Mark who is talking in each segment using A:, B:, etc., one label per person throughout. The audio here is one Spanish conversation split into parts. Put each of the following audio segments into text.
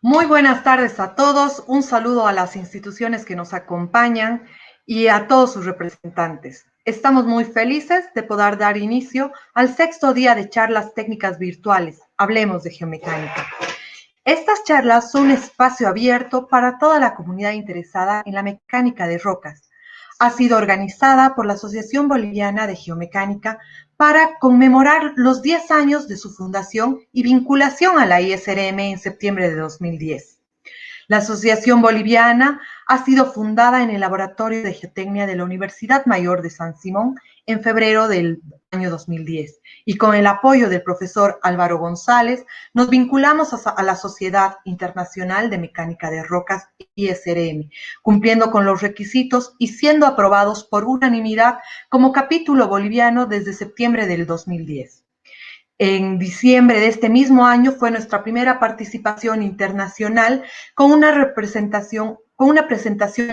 A: Muy buenas tardes a todos, un saludo a las instituciones que nos acompañan y a todos sus representantes. Estamos muy felices de poder dar inicio al 6º día de charlas técnicas virtuales, Hablemos de Geomecánica. Estas charlas son un espacio abierto para toda la comunidad interesada en la mecánica de rocas. Ha sido organizada por la Asociación Boliviana de Geomecánica para conmemorar los 10 años de su fundación y vinculación a la ISRM en septiembre de 2010. La Asociación Boliviana ha sido fundada en el Laboratorio de Geotecnia de la Universidad Mayor de San Simón en febrero del año 2010 y con el apoyo del profesor Álvaro González nos vinculamos a la Sociedad Internacional de Mecánica de Rocas ISRM, cumpliendo con los requisitos y siendo aprobados por unanimidad como capítulo boliviano desde septiembre del 2010. En diciembre de este mismo año fue nuestra primera participación internacional con una presentación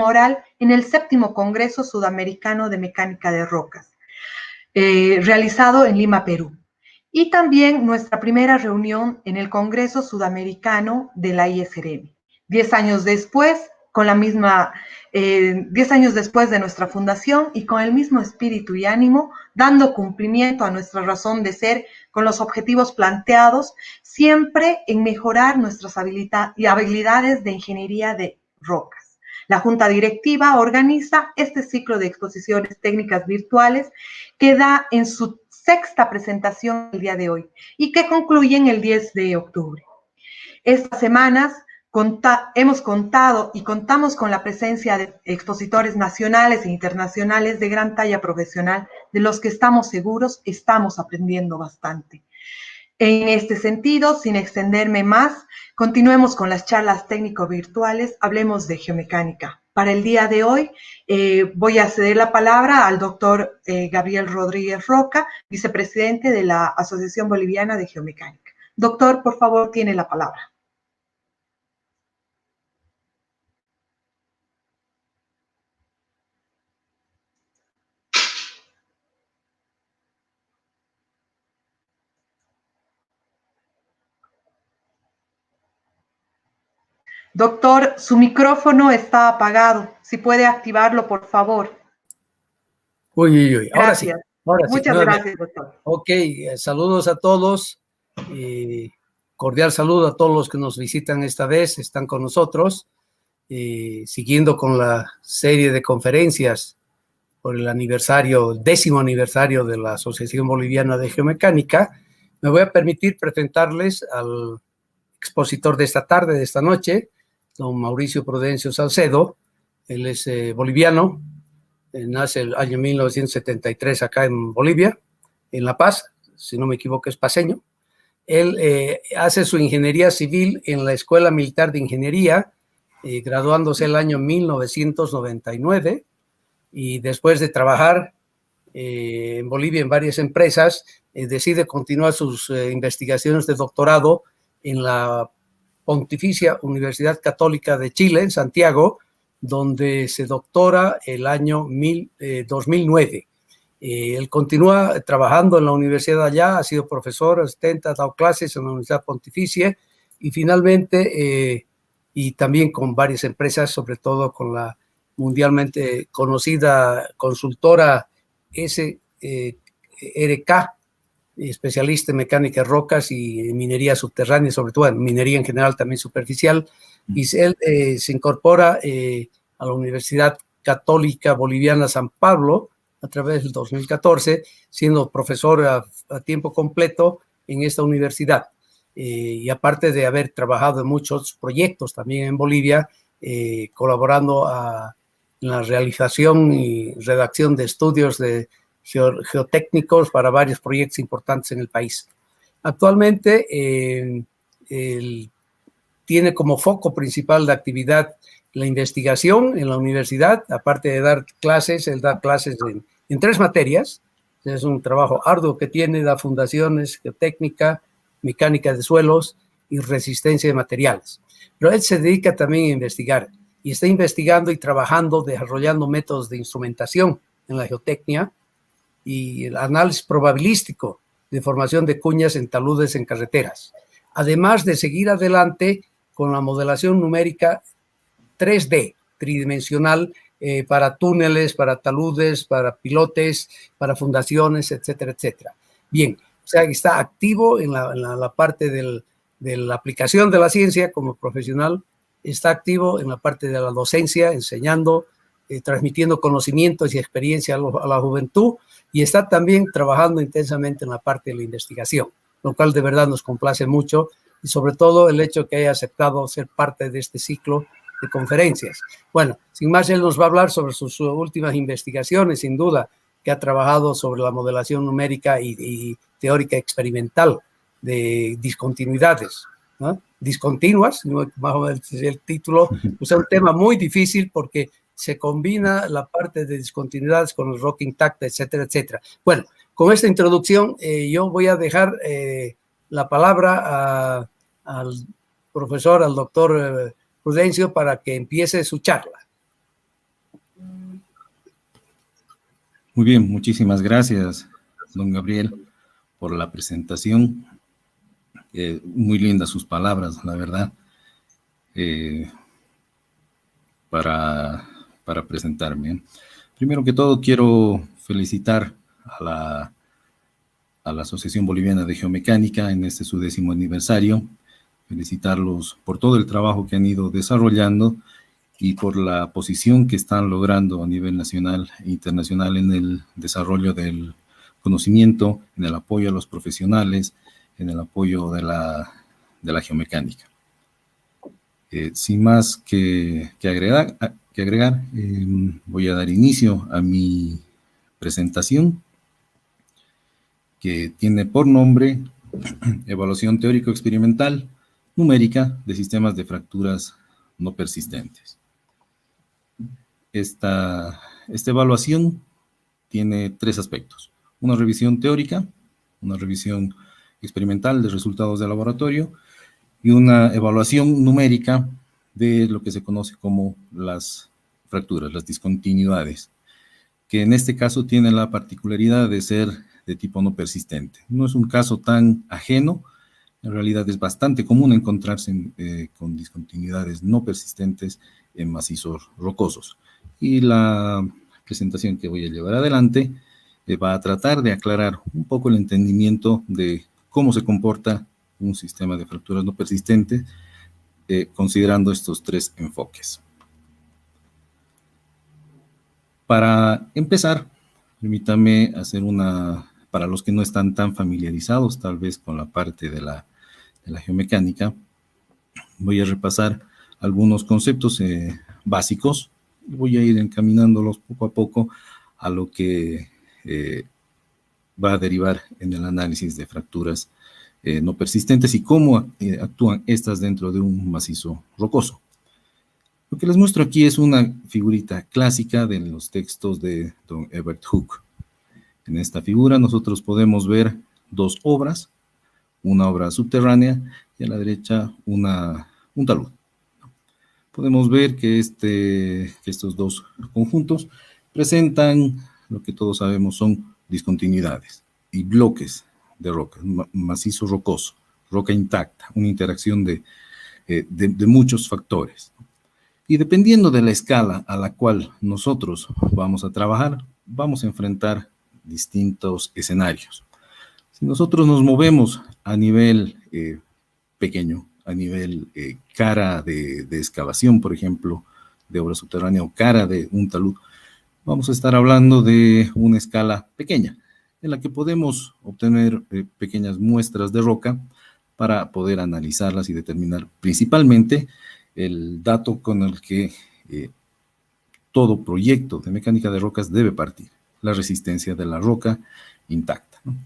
A: oral en el 7º Congreso Sudamericano de Mecánica de Rocas, realizado en Lima, Perú. Y también nuestra primera reunión en el Congreso Sudamericano de la ISRM. 10 años después, 10 años después de nuestra fundación y con el mismo espíritu y ánimo, dando cumplimiento a nuestra razón de ser con los objetivos planteados, siempre en mejorar nuestras habilidades de ingeniería de rocas. La Junta Directiva organiza este ciclo de exposiciones técnicas virtuales que da en su 6ª presentación el día de hoy y que concluye el 10 de octubre. Estas semanas hemos contado y contamos con la presencia de expositores nacionales e internacionales de gran talla profesional, de los que estamos seguros estamos aprendiendo bastante. En este sentido, sin extenderme más, continuemos con las charlas técnico-virtuales, hablemos de geomecánica. Para el día de hoy voy a ceder la palabra al doctor Gabriel Rodríguez Roca, vicepresidente de la Asociación Boliviana de Geomecánica. Doctor, por favor, tiene la palabra. Doctor, su micrófono está apagado. Si puede activarlo, por favor.
B: Uy. Ahora sí.
A: Muchas gracias, doctor.
B: Ok, saludos a todos. Cordial saludo a todos los que nos visitan esta vez, están con nosotros, siguiendo con la serie de conferencias por el 10º aniversario de la Asociación Boliviana de Geomecánica. Me voy a permitir presentarles al expositor de esta tarde, de esta noche, don Mauricio Prudencio Salcedo. Él es boliviano, nace el año 1973 acá en Bolivia, en La Paz, si no me equivoco es paceño. Él hace su ingeniería civil en la Escuela Militar de Ingeniería, graduándose el año 1999, y después de trabajar en Bolivia en varias empresas, decide continuar sus investigaciones de doctorado en la Pontificia Universidad Católica de Chile, en Santiago, donde se doctora el año 2009. Él continúa trabajando en la universidad allá, ha sido profesor, asistente, ha dado clases en la Universidad Pontificia y finalmente, y también con varias empresas, sobre todo con la mundialmente conocida consultora SRK, especialista en mecánica de rocas y minería subterránea, sobre todo en minería en general, también superficial. Y él se incorpora a la Universidad Católica Boliviana San Pablo a través del 2014, siendo profesor a tiempo completo en esta universidad. Y aparte de haber trabajado en muchos proyectos también en Bolivia, colaborando en la realización y redacción de estudios de geotécnicos para varios proyectos importantes en el país. Actualmente tiene como foco principal de actividad la investigación en la universidad. Aparte de dar clases, él da clases en 3 materias. Es un trabajo arduo que tiene, da fundaciones, geotécnica, mecánica de suelos y resistencia de materiales. Pero él se dedica también a investigar y está investigando y trabajando, desarrollando métodos de instrumentación en la geotecnia y el análisis probabilístico de formación de cuñas en taludes en carreteras. Además de seguir adelante con la modelación numérica 3D, tridimensional, para túneles, para taludes, para pilotes, para fundaciones, etcétera, etcétera. Bien, o sea, que está activo en la parte de la aplicación de la ciencia como profesional, está activo en la parte de la docencia, enseñando, transmitiendo conocimientos y experiencia a la juventud, y está también trabajando intensamente en la parte de la investigación, lo cual de verdad nos complace mucho, y sobre todo el hecho que haya aceptado ser parte de este ciclo de conferencias. Bueno, sin más, él nos va a hablar sobre sus últimas investigaciones, sin duda, que ha trabajado sobre la modelación numérica y teórica experimental de discontinuidades, ¿no? Discontinuas, más o menos el título, es un tema muy difícil porque se combina la parte de discontinuidades con el roca intacta, etcétera, etcétera. Bueno, con esta introducción yo voy a dejar la palabra al profesor, al doctor Prudencio, para que empiece su charla.
C: Muy bien, muchísimas gracias, don Gabriel, por la presentación. Muy lindas sus palabras, la verdad, para presentarme. Primero que todo, quiero felicitar a la Asociación Boliviana de Geomecánica en este su 10º aniversario, felicitarlos por todo el trabajo que han ido desarrollando y por la posición que están logrando a nivel nacional e internacional en el desarrollo del conocimiento, en el apoyo a los profesionales, en el apoyo de la geomecánica. Sin más que agregar, voy a dar inicio a mi presentación, que tiene por nombre Evaluación teórico-experimental numérica de sistemas de fracturas no persistentes. Esta evaluación tiene 3 aspectos: una revisión teórica, una revisión experimental de resultados de laboratorio y una evaluación numérica de lo que se conoce como las fracturas, las discontinuidades, que en este caso tiene la particularidad de ser de tipo no persistente. No es un caso tan ajeno, en realidad es bastante común encontrarse con discontinuidades no persistentes en macizos rocosos. Y la presentación que voy a llevar adelante va a tratar de aclarar un poco el entendimiento de cómo se comporta un sistema de fracturas no persistentes, considerando estos 3 enfoques. Para empezar, permítame hacer para los que no están tan familiarizados tal vez con la parte de la geomecánica, voy a repasar algunos conceptos básicos y voy a ir encaminándolos poco a poco a lo que va a derivar en el análisis de fracturas no persistentes y cómo actúan estas dentro de un macizo rocoso. Lo que les muestro aquí es una figurita clásica de los textos de don Evert Hooke. En esta figura nosotros podemos ver 2 obras, una obra subterránea y a la derecha un talud. Podemos ver que estos 2 conjuntos presentan lo que todos sabemos son discontinuidades y bloques de roca, macizo rocoso, roca intacta, una interacción de muchos factores. Y dependiendo de la escala a la cual nosotros vamos a trabajar, vamos a enfrentar distintos escenarios. Si nosotros nos movemos a nivel pequeño, a nivel cara de excavación, por ejemplo, de obra subterránea o cara de un talud, vamos a estar hablando de una escala pequeña, en la que podemos obtener pequeñas muestras de roca para poder analizarlas y determinar principalmente el dato con el que todo proyecto de mecánica de rocas debe partir, la resistencia de la roca intacta, ¿no?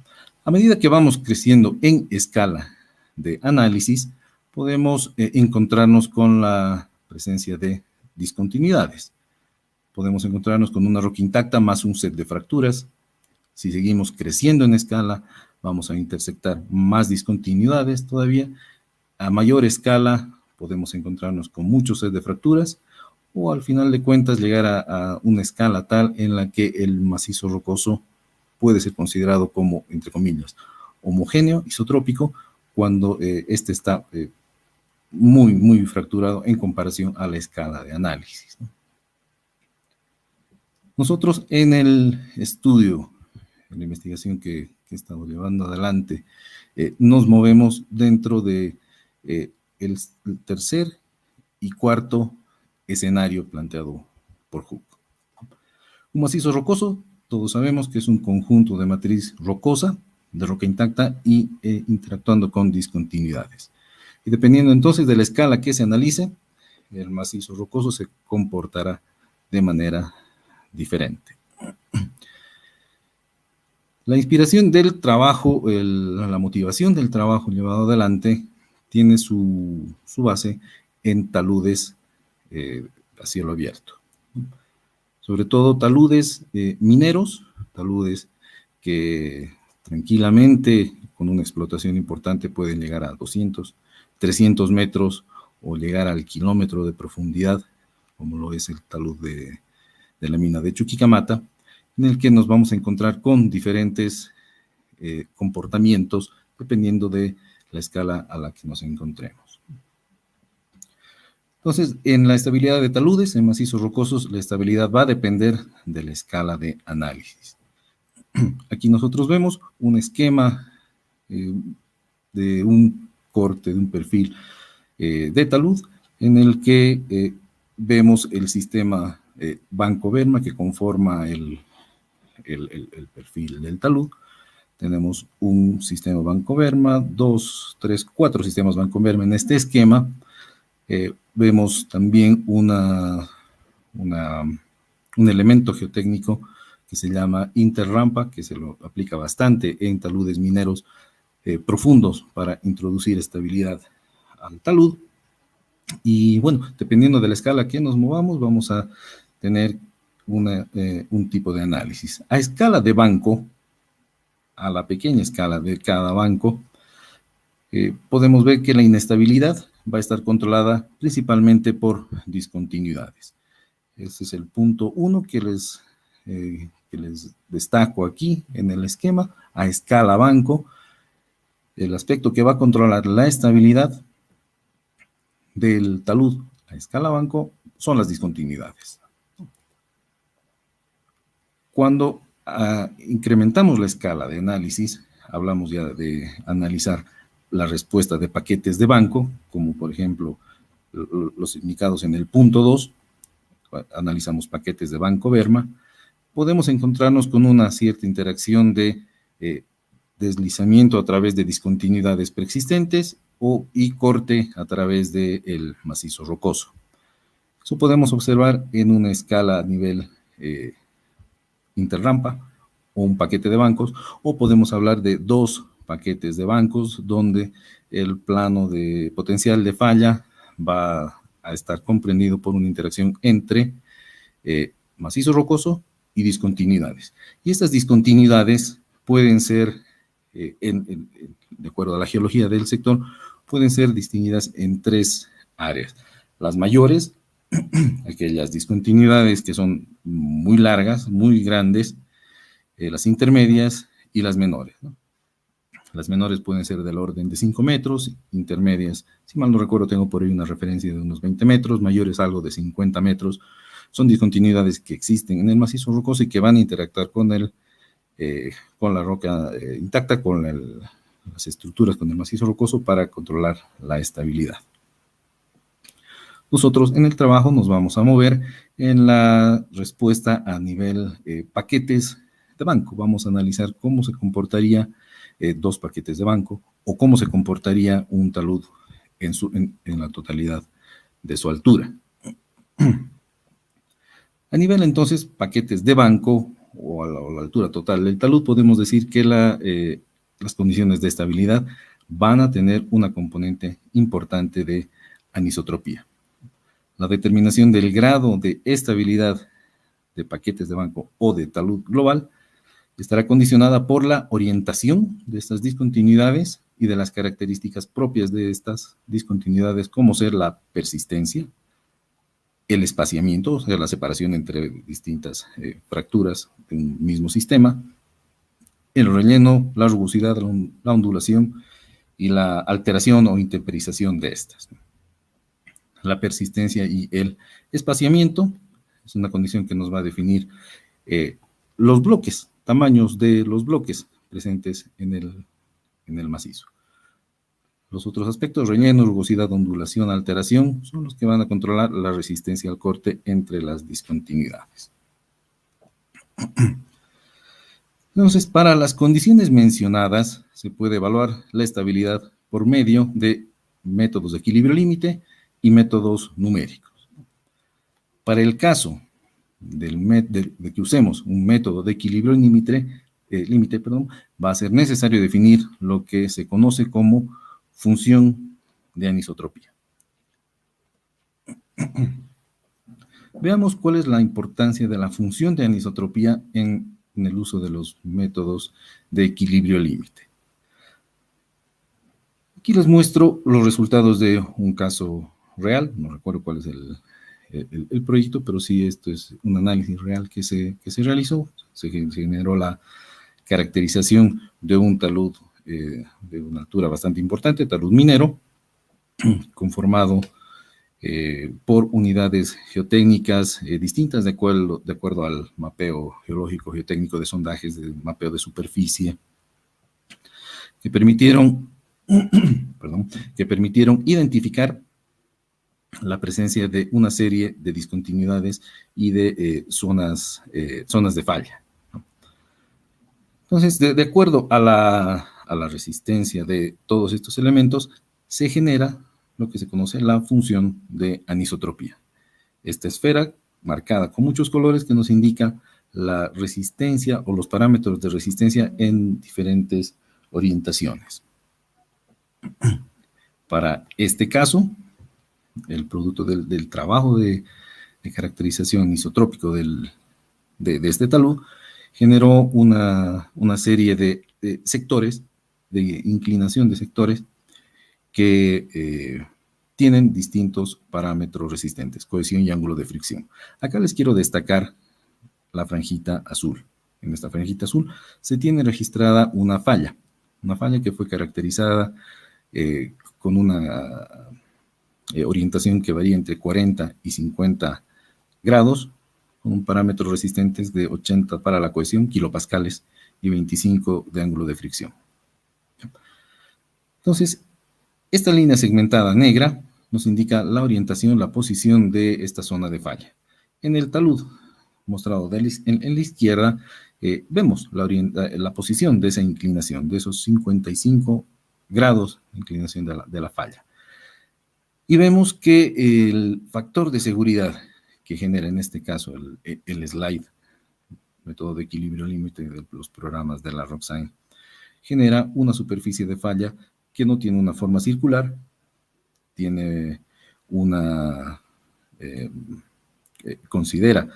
C: A medida que vamos creciendo en escala de análisis, podemos encontrarnos con la presencia de discontinuidades. Podemos encontrarnos con una roca intacta más un set de fracturas. Si seguimos creciendo en escala, vamos a intersectar más discontinuidades todavía. A mayor escala, podemos encontrarnos con muchos sets de fracturas o al final de cuentas llegar a una escala tal en la que el macizo rocoso puede ser considerado como, entre comillas, homogéneo, isotrópico, cuando este está muy, muy fracturado en comparación a la escala de análisis, ¿no? Nosotros en el estudio, en la investigación que estamos llevando adelante, nos movemos dentro de el tercer y cuarto escenario planteado por Hooke. Un macizo rocoso, todos sabemos que es un conjunto de matriz rocosa, de roca intacta y interactuando con discontinuidades. Y dependiendo entonces de la escala que se analice, el macizo rocoso se comportará de manera diferente. La inspiración del trabajo, la motivación del trabajo llevado adelante tiene su base en taludes a cielo abierto. Sobre todo taludes mineros, taludes que tranquilamente con una explotación importante pueden llegar a 200, 300 metros o llegar al kilómetro de profundidad, como lo es el talud de la mina de Chuquicamata, en el que nos vamos a encontrar con diferentes comportamientos dependiendo de la escala a la que nos encontremos. Entonces, en la estabilidad de taludes, en macizos rocosos, la estabilidad va a depender de la escala de análisis. Aquí nosotros vemos un esquema de un corte, de un perfil de talud, en el que vemos el sistema Banco-Berma que conforma el perfil del talud. Tenemos un sistema Banco-Berma, 2, 3, 4 sistemas Banco-Berma en este esquema. Vemos también un elemento geotécnico que se llama interrampa, que se lo aplica bastante en taludes mineros profundos para introducir estabilidad al talud. Y bueno, dependiendo de la escala que nos movamos, vamos a tener un tipo de análisis. A escala de banco, a la pequeña escala de cada banco, podemos ver que la inestabilidad va a estar controlada principalmente por discontinuidades. Ese es el punto 1 que les destaco aquí en el esquema. A escala banco, el aspecto que va a controlar la estabilidad del talud a escala banco son las discontinuidades. Cuando incrementamos la escala de análisis, hablamos ya de analizar la respuesta de paquetes de banco, como por ejemplo los indicados en el punto 2, analizamos paquetes de Banco-Berma, podemos encontrarnos con una cierta interacción de deslizamiento a través de discontinuidades preexistentes y corte a través del macizo rocoso. Eso podemos observar en una escala a nivel interrampa o un paquete de bancos, o podemos hablar de dos paquetes de bancos donde el plano de potencial de falla va a estar comprendido por una interacción entre macizo rocoso y discontinuidades. Y estas discontinuidades pueden ser, de acuerdo a la geología del sector, pueden ser distinguidas en tres áreas. Las mayores, aquellas discontinuidades que son muy largas, muy grandes, las intermedias y las menores, ¿no? Las menores pueden ser del orden de 5 metros, intermedias, si mal no recuerdo, tengo por ahí una referencia de unos 20 metros, mayores algo de 50 metros. Son discontinuidades que existen en el macizo rocoso y que van a interactuar con la roca intacta, con las estructuras, con el macizo rocoso para controlar la estabilidad. Nosotros en el trabajo nos vamos a mover en la respuesta a nivel paquetes de banco. Vamos a analizar cómo se comportaría dos paquetes de banco o cómo se comportaría un talud en la totalidad de su altura. A nivel entonces paquetes de banco o a la altura total del talud, podemos decir que las condiciones de estabilidad van a tener una componente importante de anisotropía. La determinación del grado de estabilidad de paquetes de banco o de talud global estará condicionada por la orientación de estas discontinuidades y de las características propias de estas discontinuidades, como ser la persistencia, el espaciamiento, o sea, la separación entre distintas fracturas de un mismo sistema, el relleno, la rugosidad, la ondulación y la alteración o intemperización de estas. la persistencia y el espaciamiento. Es una condición que nos va a definir los bloques, tamaños de los bloques presentes en el macizo. Los otros aspectos, relleno, rugosidad, ondulación, alteración, son los que van a controlar la resistencia al corte entre las discontinuidades. Entonces, para las condiciones mencionadas, se puede evaluar la estabilidad por medio de métodos de equilibrio límite y métodos numéricos. Para el caso de que usemos un método de equilibrio límite, va a ser necesario definir lo que se conoce como función de anisotropía. Veamos cuál es la importancia de la función de anisotropía en el uso de los métodos de equilibrio límite. Aquí les muestro los resultados de un caso real, no recuerdo cuál es el proyecto, pero sí esto es un análisis real que se realizó. Se generó la caracterización de un talud de una altura bastante importante, talud minero, conformado por unidades geotécnicas distintas de acuerdo al mapeo geológico geotécnico de sondajes, de mapeo de superficie, que permitieron identificar la presencia de una serie de discontinuidades y de zonas de falla. Entonces, de acuerdo a la resistencia de todos estos elementos, se genera lo que se conoce la función de anisotropía. Esta esfera marcada con muchos colores que nos indica la resistencia o los parámetros de resistencia en diferentes orientaciones. Para este caso, el producto del trabajo de caracterización anisotrópico de este talud generó una serie de sectores, de inclinación de sectores que tienen distintos parámetros resistentes, cohesión y ángulo de fricción. Acá les quiero destacar la franjita azul. En esta franjita azul se tiene registrada una falla que fue caracterizada con una orientación que varía entre 40 y 50 grados, con un parámetro resistentes de 80 para la cohesión, kilopascales, y 25 de ángulo de fricción. Entonces, esta línea segmentada negra nos indica la orientación, la posición de esta zona de falla. En el talud mostrado en la izquierda, vemos la posición de esa inclinación, de esos 55 grados de inclinación de la falla. Y vemos que el factor de seguridad que genera en este caso el slide, método de equilibrio límite de los programas de la Roxane, genera una superficie de falla que no tiene una forma circular, tiene considera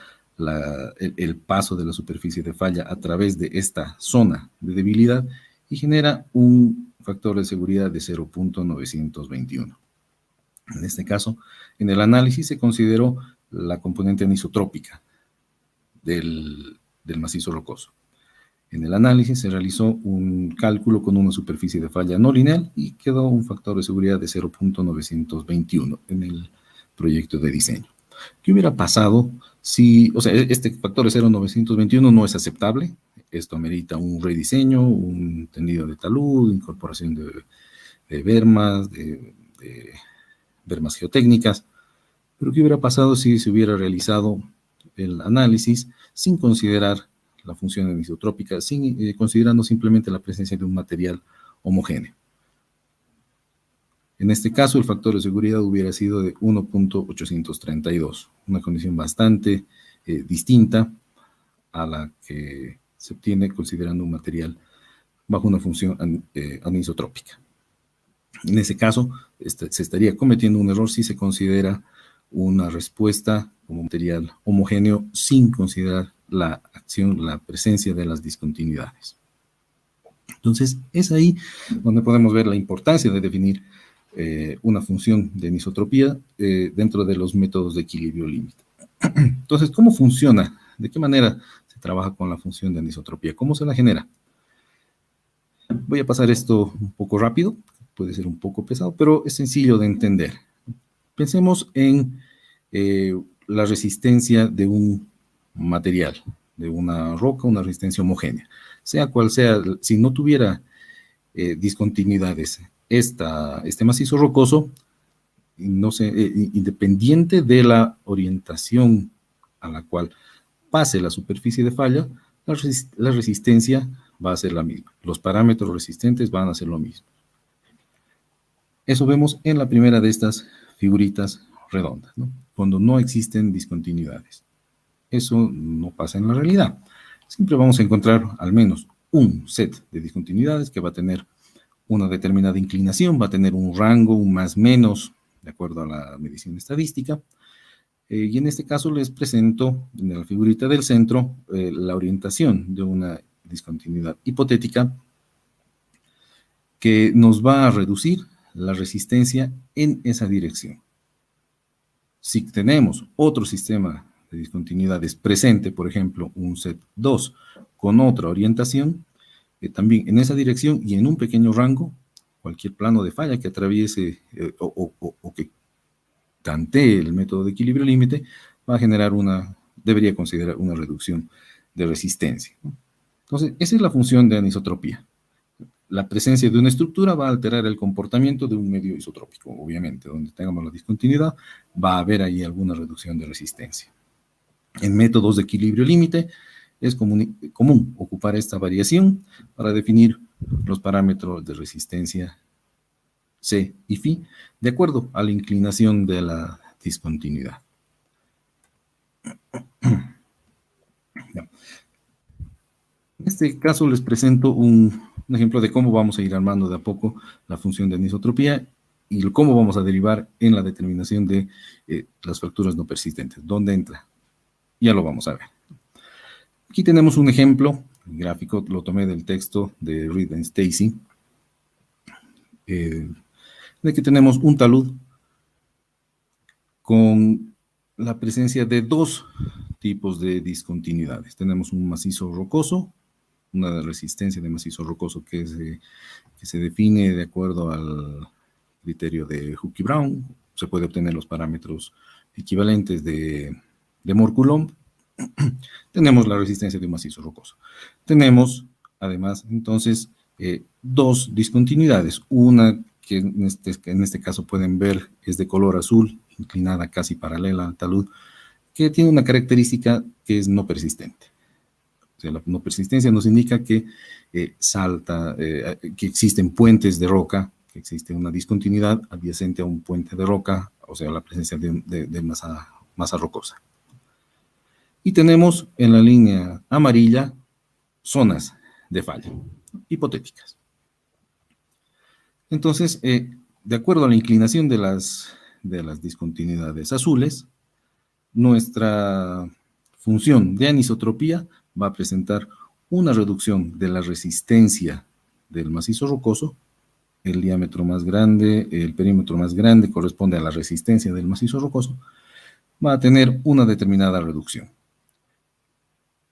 C: el paso de la superficie de falla a través de esta zona de debilidad y genera un factor de seguridad de 0.921. En este caso, en el análisis se consideró la componente anisotrópica del macizo rocoso. En el análisis se realizó un cálculo con una superficie de falla no lineal y quedó un factor de seguridad de 0.921 en el proyecto de diseño. ¿Qué hubiera pasado si, este factor de 0.921 no es aceptable? Esto amerita un rediseño, un tendido de talud, incorporación de bermas, de bermas geotécnicas. Pero ¿qué hubiera pasado si se hubiera realizado el análisis sin considerar la función anisotrópica, considerando simplemente la presencia de un material homogéneo? En este caso, el factor de seguridad hubiera sido de 1.832, una condición bastante distinta a la que se obtiene considerando un material bajo una función anisotrópica. En ese caso, se estaría cometiendo un error si se considera una respuesta como material homogéneo sin considerar la acción, la presencia de las discontinuidades. Entonces, es ahí donde podemos ver la importancia de definir una función de anisotropía dentro de los métodos de equilibrio límite. Entonces, ¿cómo funciona? ¿De qué manera se trabaja con la función de anisotropía? ¿Cómo se la genera? Voy a pasar esto un poco rápido, puede ser un poco pesado, pero es sencillo de entender. Pensemos en la resistencia de un material, de una roca, una resistencia homogénea. Sea cual sea, si no tuviera discontinuidades, este macizo rocoso, no sé, independiente de la orientación a la cual pase la superficie de falla, la resistencia va a ser la misma. Los parámetros resistentes van a ser lo mismo. Eso vemos en la primera de estas figuritas redondas, ¿no? Cuando no existen discontinuidades. Eso no pasa en la realidad. Siempre vamos a encontrar al menos un set de discontinuidades que va a tener una determinada inclinación, va a tener un rango, un más menos, de acuerdo a la medición estadística. Y en este caso les presento en la figurita del centro la orientación de una discontinuidad hipotética que nos va a reducir la resistencia en esa dirección. Si tenemos otro sistema de discontinuidades presente, por ejemplo, un set 2 con otra orientación, también en esa dirección y en un pequeño rango, cualquier plano de falla que atraviese o que tantee el método de equilibrio límite, va a generar debería considerar una reducción de resistencia. Entonces, esa es la función de anisotropía. La presencia de una estructura va a alterar el comportamiento de un medio isotrópico, obviamente. Donde tengamos la discontinuidad, va a haber ahí alguna reducción de resistencia. En métodos de equilibrio límite, es común ocupar esta variación para definir los parámetros de resistencia C y Φ, de acuerdo a la inclinación de la discontinuidad. En este caso les presento un ejemplo de cómo vamos a ir armando de a poco la función de anisotropía y cómo vamos a derivar en la determinación de las fracturas no persistentes. ¿Dónde entra? Ya lo vamos a ver. Aquí tenemos un ejemplo gráfico, lo tomé del texto de Reed and Stacy, de que tenemos un talud con la presencia de dos tipos de discontinuidades. Tenemos un macizo rocoso, una resistencia de macizo rocoso que se define de acuerdo al criterio de Hooke y Brown. Se puede obtener los parámetros equivalentes de Moore-Coulomb. Tenemos la resistencia de un macizo rocoso. Tenemos, además, entonces, dos discontinuidades. Una que en este caso pueden ver es de color azul, inclinada casi paralela al talud, que tiene una característica que es no persistente. O sea, la no persistencia nos indica que que existen puentes de roca, que existe una discontinuidad adyacente a un puente de roca, o sea, la presencia de masa rocosa. Y tenemos en la línea amarilla zonas de falla hipotéticas. Entonces, de acuerdo a la inclinación de las discontinuidades azules, nuestra función de anisotropía va a presentar una reducción de la resistencia del macizo rocoso. El diámetro más grande, el perímetro más grande corresponde a la resistencia del macizo rocoso, va a tener una determinada reducción.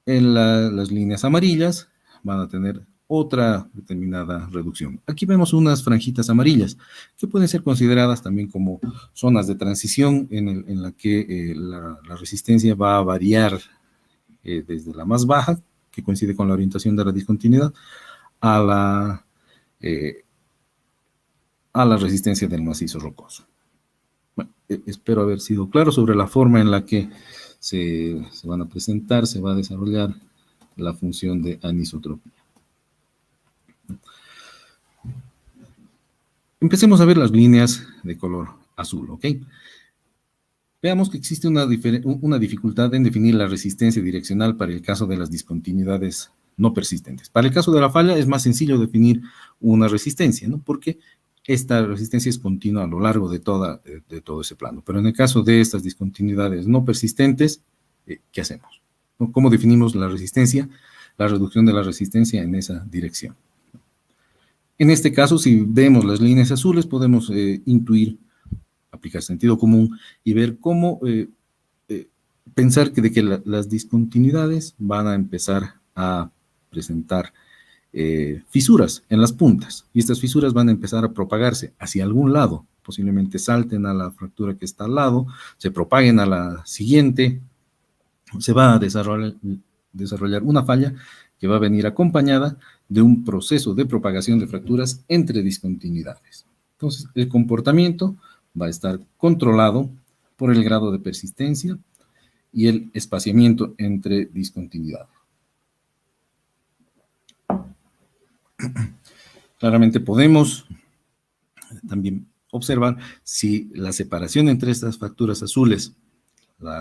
C: En las líneas amarillas van a tener otra determinada reducción. Aquí vemos unas franjitas amarillas que pueden ser consideradas también como zonas de transición en la que la resistencia va a variar desde la más baja, que coincide con la orientación de la discontinuidad, a la resistencia del macizo rocoso. Bueno, espero haber sido claro sobre la forma en la que se van a presentar, se va a desarrollar la función de anisotropía. Empecemos a ver las líneas de color azul, ¿ok? Veamos que existe una dificultad en definir la resistencia direccional para el caso de las discontinuidades no persistentes. Para el caso de la falla es más sencillo definir una resistencia, ¿no? Porque esta resistencia es continua a lo largo de todo ese plano. Pero en el caso de estas discontinuidades no persistentes, ¿qué hacemos? ¿Cómo definimos la resistencia? La reducción de la resistencia en esa dirección. En este caso, si vemos las líneas azules, podemos intuir, aplicar sentido común y ver cómo pensar de que las discontinuidades van a empezar a presentar fisuras en las puntas, y estas fisuras van a empezar a propagarse hacia algún lado posiblemente salten a la fractura que está al lado, se propaguen a la siguiente, se va a desarrollar una falla que va a venir acompañada de un proceso de propagación de fracturas entre discontinuidades. Entonces, el comportamiento va a estar controlado por el grado de persistencia y el espaciamiento entre discontinuidades. Claramente podemos también observar si la separación entre estas fracturas azules,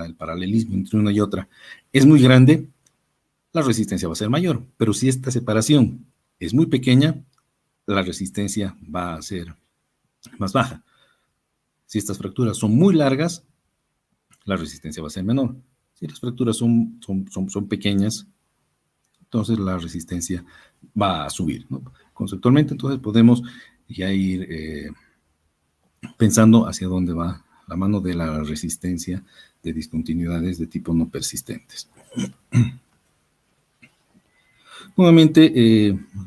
C: el paralelismo entre una y otra, es muy grande, la resistencia va a ser mayor. Pero si esta separación es muy pequeña, la resistencia va a ser más baja. Si estas fracturas son muy largas, la resistencia va a ser menor. Si las fracturas son pequeñas, entonces la resistencia va a subir, ¿no? Conceptualmente, entonces podemos ya ir pensando hacia dónde va la mano de la resistencia de discontinuidades de tipo no persistentes. Nuevamente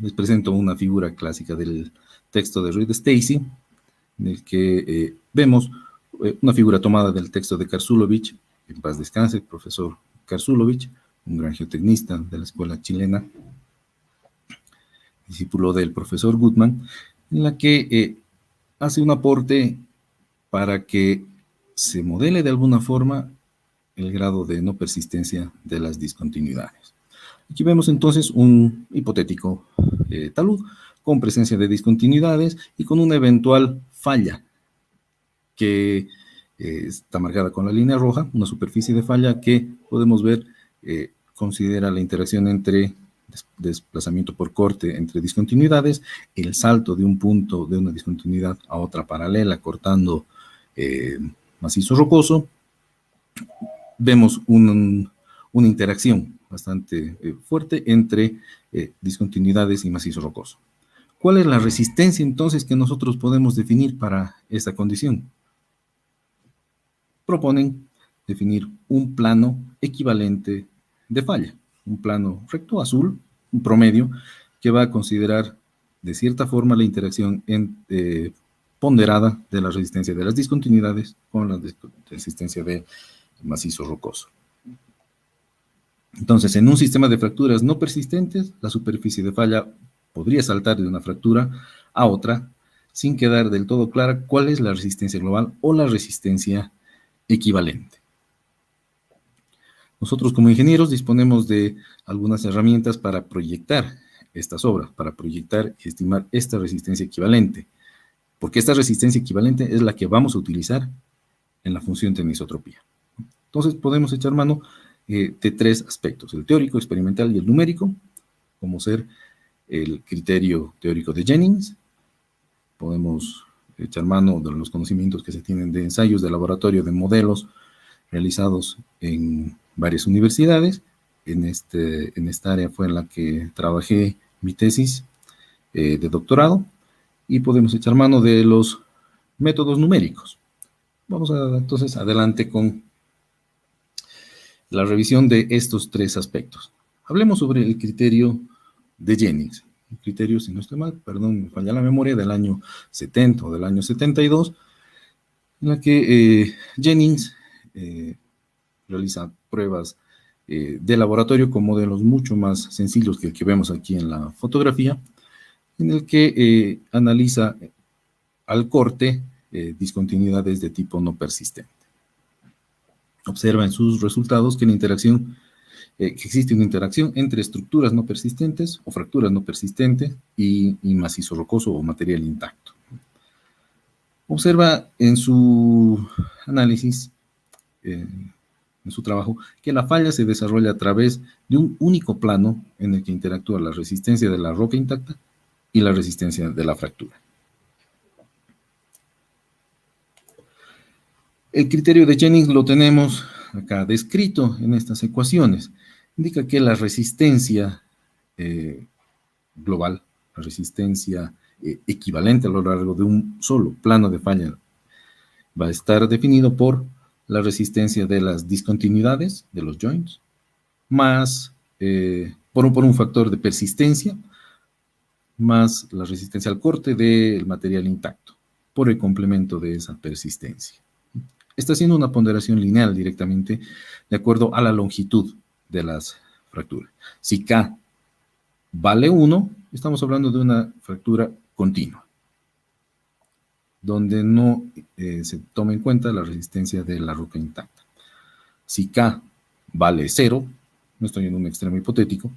C: les presento una figura clásica del texto de Reed Stacy, en el que vemos una figura tomada del texto de Karsulovich, en paz descanse, el profesor Karsulovich, un gran geotecnista de la escuela chilena, discípulo del profesor Gutmann, en la que hace un aporte para que se modele de alguna forma el grado de no persistencia de las discontinuidades. Aquí vemos entonces un hipotético talud con presencia de discontinuidades y con una eventual falla que está marcada con la línea roja, una superficie de falla que podemos ver considera la interacción entre desplazamiento por corte entre discontinuidades, el salto de un punto de una discontinuidad a otra paralela cortando macizo rocoso. Vemos una interacción bastante fuerte entre discontinuidades y macizo rocoso. ¿Cuál es la resistencia entonces que nosotros podemos definir para esta condición? Proponen definir un plano equivalente de falla, un plano recto azul, un promedio, que va a considerar de cierta forma la interacción ponderada de la resistencia de las discontinuidades con la resistencia de macizo rocoso. Entonces, en un sistema de fracturas no persistentes, la superficie de falla podría saltar de una fractura a otra sin quedar del todo clara cuál es la resistencia global o la resistencia equivalente. Nosotros como ingenieros disponemos de algunas herramientas para proyectar estas obras, para proyectar y estimar esta resistencia equivalente, porque esta resistencia equivalente es la que vamos a utilizar en la función de anisotropía. Entonces podemos echar mano de tres aspectos, el teórico, experimental y el numérico, como ser el criterio teórico de Jennings. Podemos echar mano de los conocimientos que se tienen de ensayos de laboratorio de modelos realizados en varias universidades. En esta área fue en la que trabajé mi tesis de doctorado, y podemos echar mano de los métodos numéricos. Vamos entonces adelante con la revisión de estos tres aspectos. Hablemos sobre el criterio de Jennings. El criterio, si no estoy mal, perdón, me falla la memoria, del año 70 o del año 72, en la que Jennings realiza pruebas de laboratorio con modelos mucho más sencillos que el que vemos aquí en la fotografía, en el que analiza al corte discontinuidades de tipo no persistente. Observa en sus resultados que que existe una interacción entre estructuras no persistentes o fracturas no persistentes y macizo rocoso o material intacto. Observa en su análisis, en su trabajo, que la falla se desarrolla a través de un único plano en el que interactúa la resistencia de la roca intacta y la resistencia de la fractura. El criterio de Jennings lo tenemos acá descrito en estas ecuaciones. Indica que la resistencia global, la resistencia equivalente a lo largo de un solo plano de falla, va a estar definido por la resistencia de las discontinuidades de los joints, más por un factor de persistencia, más la resistencia al corte del material intacto. por el complemento de esa persistencia. Está haciendo una ponderación lineal directamente de acuerdo a la longitud de las fracturas. Si K vale 1, estamos hablando de una fractura continua, donde no se toma en cuenta la resistencia de la roca intacta. Si K vale 0, no estoy en un extremo hipotético,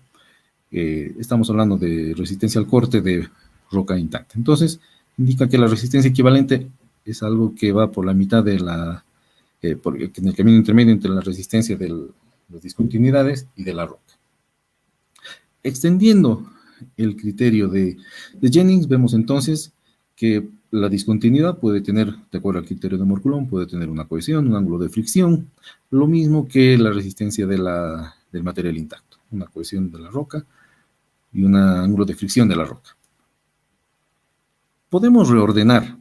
C: estamos hablando de resistencia al corte de roca intacta. Entonces, indica que la resistencia equivalente es algo que va por la mitad de la, en el camino intermedio entre la resistencia de las discontinuidades y de la roca. Extendiendo el criterio de Jennings, vemos entonces que la discontinuidad puede tener, de acuerdo al criterio de Moore-Coulomb, puede tener una cohesión, un ángulo de fricción, lo mismo que la resistencia del material intacto, una cohesión de la roca y un ángulo de fricción de la roca. Podemos reordenar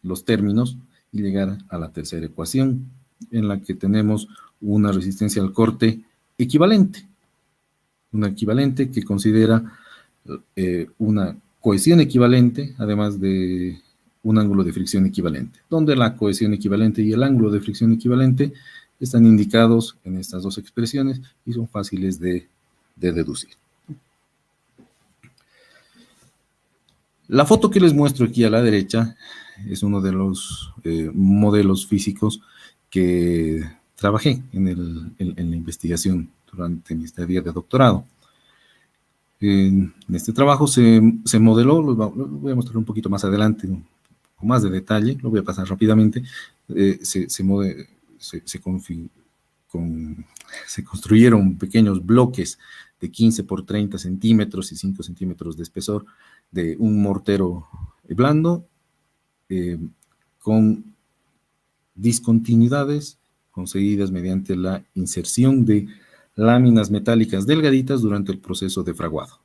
C: los términos y llegar a la tercera ecuación, en la que tenemos una resistencia al corte equivalente, una equivalente que considera una cohesión equivalente, además de un ángulo de fricción equivalente, donde la cohesión equivalente y el ángulo de fricción equivalente están indicados en estas dos expresiones y son fáciles de deducir. La foto que les muestro aquí a la derecha es uno de los modelos físicos que trabajé en la investigación durante mi estadía de doctorado. En este trabajo se modeló, lo voy a mostrar un poquito más adelante, con más de detalle, lo voy a pasar rápidamente. Se construyeron pequeños bloques de 15 por 30 centímetros y 5 centímetros de espesor de un mortero blando con discontinuidades conseguidas mediante la inserción de láminas metálicas delgaditas durante el proceso de fraguado.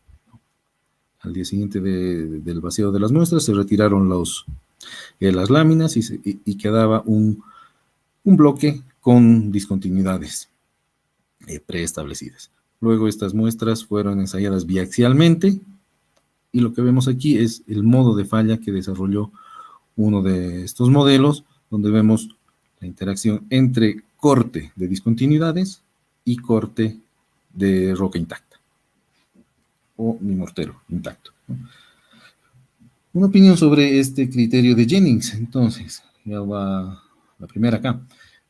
C: Al día siguiente del vaciado de las muestras se retiraron las láminas y quedaba un bloque con discontinuidades preestablecidas. Luego estas muestras fueron ensayadas biaxialmente y lo que vemos aquí es el modo de falla que desarrolló uno de estos modelos, donde vemos la interacción entre corte de discontinuidades y corte de roca intacta o mi mortero intacto. Una opinión sobre este criterio de Jennings. Entonces, ya va la primera acá.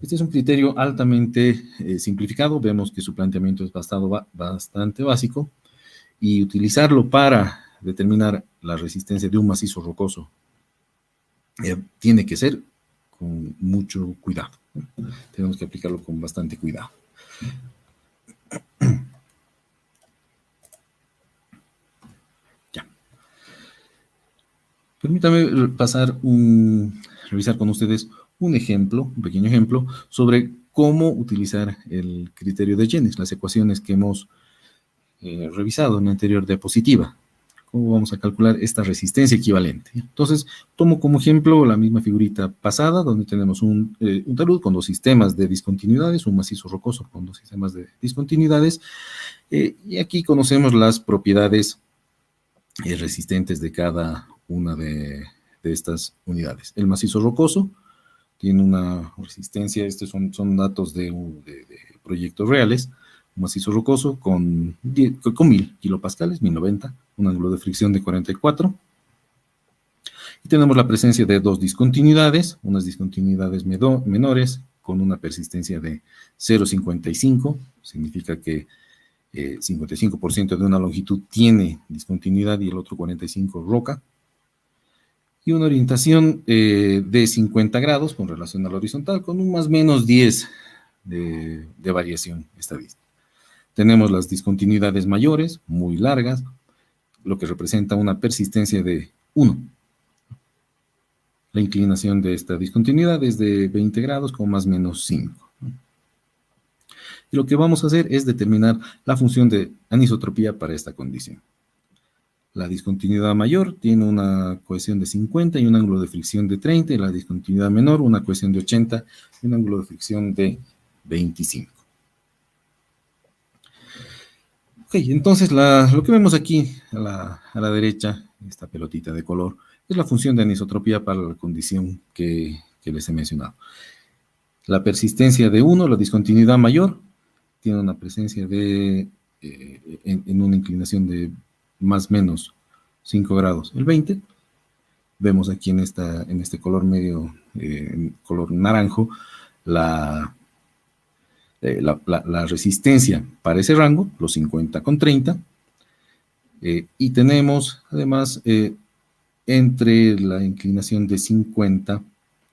C: Este es un criterio altamente simplificado. Vemos que su planteamiento es bastante básico y utilizarlo para determinar la resistencia de un macizo rocoso tiene que ser con mucho cuidado. Tenemos que aplicarlo con bastante cuidado. Ya. Permítame revisar con ustedes un pequeño ejemplo, sobre cómo utilizar el criterio de Jennings, las ecuaciones que hemos revisado en la anterior diapositiva. ¿Cómo vamos a calcular esta resistencia equivalente? Entonces, tomo como ejemplo la misma figurita pasada, donde tenemos un talud con dos sistemas de discontinuidades, un macizo rocoso con dos sistemas de discontinuidades, y aquí conocemos las propiedades resistentes de cada una de estas unidades. El macizo rocoso tiene una resistencia, estos son datos de proyectos reales, un macizo rocoso con 1000 kilopascales, 1090, un ángulo de fricción de 44. Y tenemos la presencia de dos discontinuidades, unas discontinuidades menores con una persistencia de 0,55, significa que 55% de una longitud tiene discontinuidad y el otro 45% roca. Y una orientación de 50 grados con relación a la horizontal, con un más o menos 10 de variación estadística. Tenemos las discontinuidades mayores, muy largas, lo que representa una persistencia de 1. La inclinación de esta discontinuidad es de 20 grados con más o menos 5. Y lo que vamos a hacer es determinar la función de anisotropía para esta condición. La discontinuidad mayor tiene una cohesión de 50 y un ángulo de fricción de 30, y la discontinuidad menor una cohesión de 80 y un ángulo de fricción de 25. Ok, entonces lo que vemos aquí a la derecha, esta pelotita de color, es la función de anisotropía para la condición que les he mencionado. La persistencia de 1, la discontinuidad mayor, tiene una presencia de, en una inclinación de más o menos 5 grados, el 20. Vemos aquí en este color medio, color naranjo, la resistencia para ese rango, los 50 con 30. Y tenemos además entre la inclinación de 50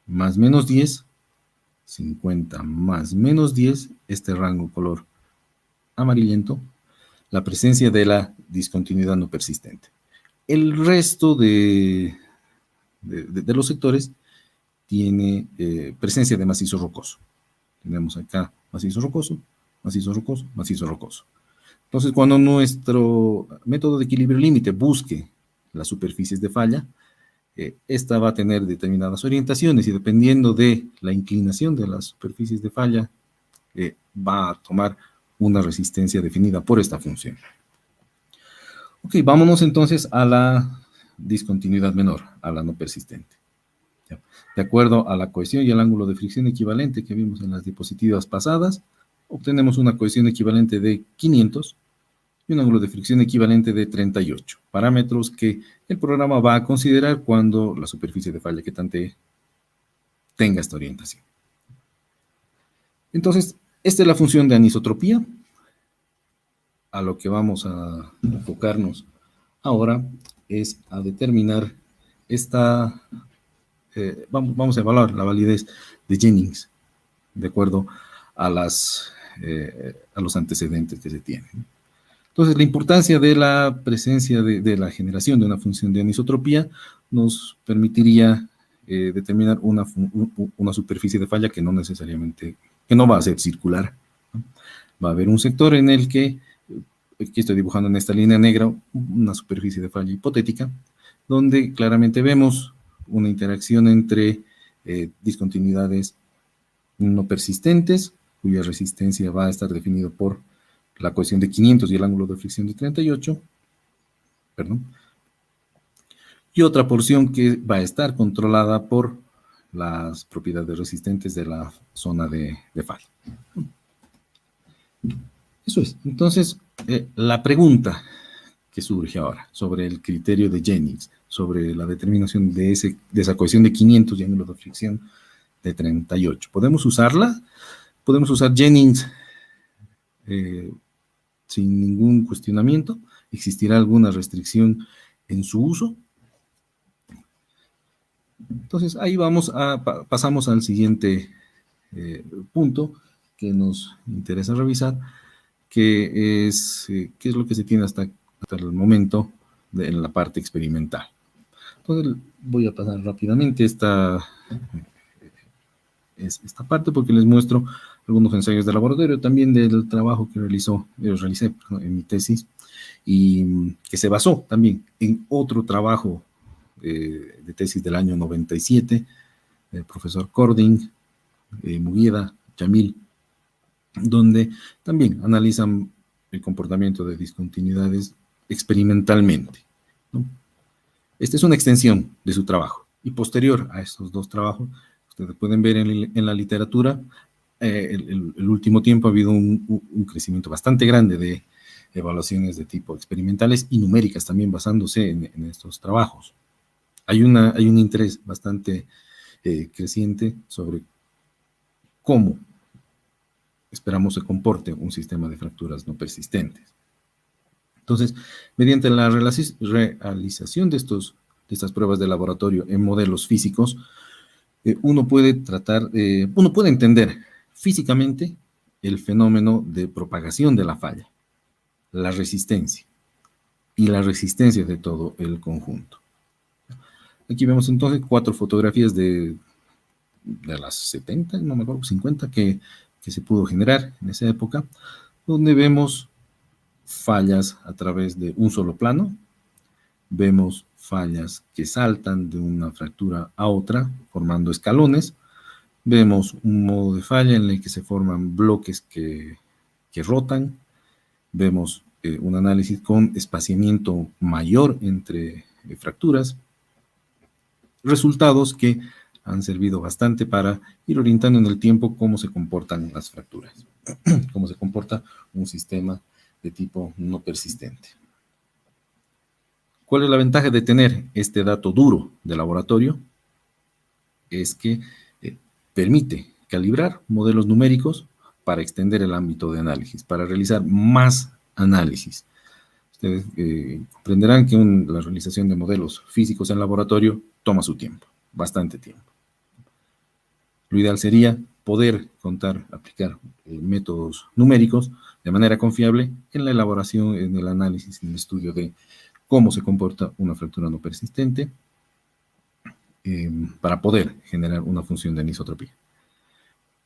C: más menos 10, 50 más menos 10, este rango color amarillento, la presencia de la discontinuidad no persistente. El resto de los sectores tiene presencia de macizo rocoso. Tenemos acá macizo rocoso, macizo rocoso, macizo rocoso. Entonces, cuando nuestro método de equilibrio límite busque las superficies de falla, esta va a tener determinadas orientaciones y dependiendo de la inclinación de las superficies de falla, va a tomar una resistencia definida por esta función. Ok, vámonos entonces a la discontinuidad menor, a la no persistente. De acuerdo a la cohesión y el ángulo de fricción equivalente que vimos en las diapositivas pasadas, obtenemos una cohesión equivalente de 500 y un ángulo de fricción equivalente de 38, parámetros que el programa va a considerar cuando la superficie de falla que tantee tenga esta orientación. Entonces, esta es la función de anisotropía. A lo que vamos a enfocarnos ahora es a determinar esta, vamos a evaluar la validez de Jennings de acuerdo a los antecedentes que se tienen. Entonces, la importancia de la presencia de la generación de una función de anisotropía nos permitiría determinar una superficie de falla que no necesariamente, que no va a ser circular, ¿no? Va a haber un sector en el que, aquí estoy dibujando en esta línea negra, una superficie de falla hipotética, donde claramente vemos una interacción entre discontinuidades no persistentes, cuya resistencia va a estar definido por la cohesión de 500 y el ángulo de fricción de 38, perdón, y otra porción que va a estar controlada por las propiedades resistentes de la zona de falla. Eso es. Entonces, la pregunta que surge ahora sobre el criterio de Jennings, sobre la determinación de esa cohesión de 500 y ángulo de fricción de 38. ¿Podemos usarla? ¿Podemos usar Jennings sin ningún cuestionamiento? ¿Existirá alguna restricción en su uso? Entonces, ahí pasamos al siguiente punto que nos interesa revisar, que es qué es lo que se tiene hasta el momento en la parte experimental. Entonces, voy a pasar rápidamente esta parte porque les muestro algunos ensayos de laboratorio, también del trabajo que realicé en mi tesis, y que se basó también en otro trabajo de tesis del año 97, del profesor Cording, Muguieda, Jamil, donde también analizan el comportamiento de discontinuidades experimentalmente, ¿no? Esta es una extensión de su trabajo, y posterior a estos dos trabajos, ustedes pueden ver en la literatura, el último tiempo ha habido un crecimiento bastante grande de evaluaciones de tipo experimentales y numéricas también basándose en estos trabajos. Hay un interés bastante creciente sobre cómo esperamos se comporte un sistema de fracturas no persistentes. Entonces, mediante la realización de estas pruebas de laboratorio en modelos físicos, uno puede entender físicamente el fenómeno de propagación de la falla, la resistencia y la resistencia de todo el conjunto. Aquí vemos entonces 4 fotografías de las 70, no me acuerdo, 50 que se pudo generar en esa época, donde vemos fallas a través de un solo plano, vemos fallas que saltan de una fractura a otra, formando escalones, vemos un modo de falla en el que se forman bloques que rotan, vemos un análisis con espaciamiento mayor entre fracturas, resultados que han servido bastante para ir orientando en el tiempo cómo se comportan las fracturas, cómo se comporta un sistema de tipo no persistente. ¿Cuál es la ventaja de tener este dato duro de laboratorio? Es que permite calibrar modelos numéricos para extender el ámbito de análisis, para realizar más análisis. Ustedes comprenderán que la realización de modelos físicos en laboratorio toma su tiempo, bastante tiempo. Lo ideal sería poder aplicar métodos numéricos de manera confiable en la elaboración, en el análisis, en el estudio de cómo se comporta una fractura no persistente, para poder generar una función de anisotropía.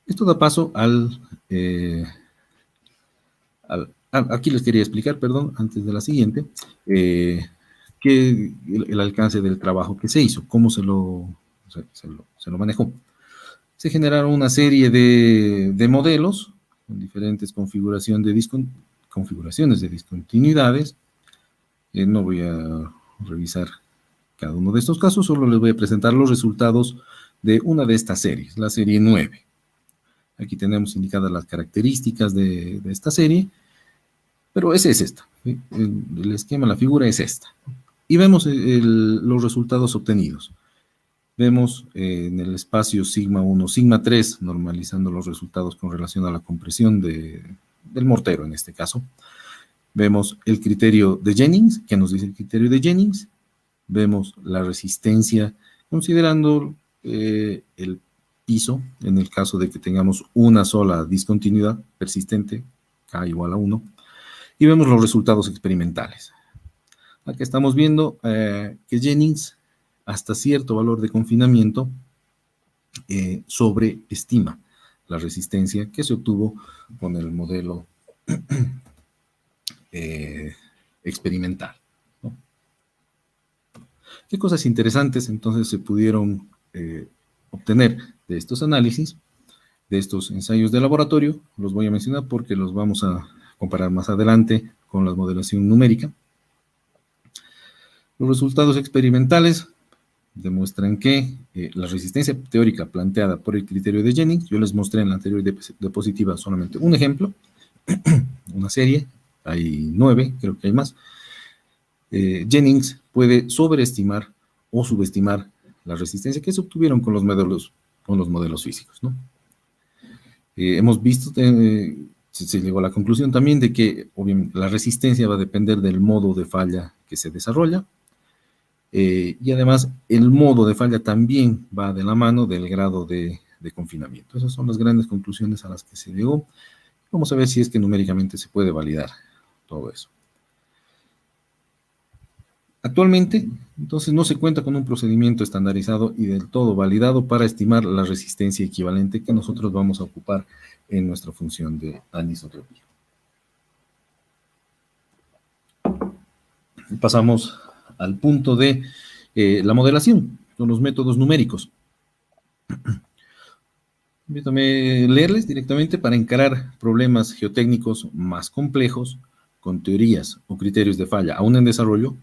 C: Esto da paso aquí les quería explicar, antes de la siguiente, el alcance del trabajo que se hizo, cómo se lo manejó. Se generaron una serie de modelos con diferentes configuraciones de discontinuidades. No voy a revisar cada uno de estos casos, solo les voy a presentar los resultados de una de estas series, la serie 9. Aquí tenemos indicadas las características de esta serie, pero esa es esta. El esquema, la figura es esta. Y vemos los resultados obtenidos. Vemos en el espacio sigma 1, sigma 3, normalizando los resultados con relación a la compresión del mortero en este caso. Vemos el criterio de Jennings, que nos dice el criterio de Jennings. Vemos la resistencia, considerando el piso, en el caso de que tengamos una sola discontinuidad persistente, K igual a 1. Y vemos los resultados experimentales. Aquí estamos viendo que Jennings, hasta cierto valor de confinamiento, sobreestima la resistencia que se obtuvo con el modelo experimental, ¿no? ¿Qué cosas interesantes entonces se pudieron obtener de estos análisis, de estos ensayos de laboratorio? Los voy a mencionar porque los vamos a comparar más adelante con la modelación numérica. Los resultados experimentales demuestran que la resistencia teórica planteada por el criterio de Jennings, yo les mostré en la anterior diapositiva solamente un ejemplo, una serie, hay 9, creo que hay más. Jennings puede sobreestimar o subestimar la resistencia que se obtuvieron con los modelos físicos, ¿no? Hemos visto, se llegó a la conclusión también de que obviamente la resistencia va a depender del modo de falla que se desarrolla, y además el modo de falla también va de la mano del grado de confinamiento. Esas son las grandes conclusiones a las que se llegó. Vamos a ver si es que numéricamente se puede validar todo eso. Actualmente, entonces, no se cuenta con un procedimiento estandarizado y del todo validado para estimar la resistencia equivalente que nosotros vamos a ocupar en nuestra función de anisotropía. Pasamos al punto de la modelación con los métodos numéricos. Permítanme leerles directamente: para encarar problemas geotécnicos más complejos con teorías o criterios de falla aún en desarrollo,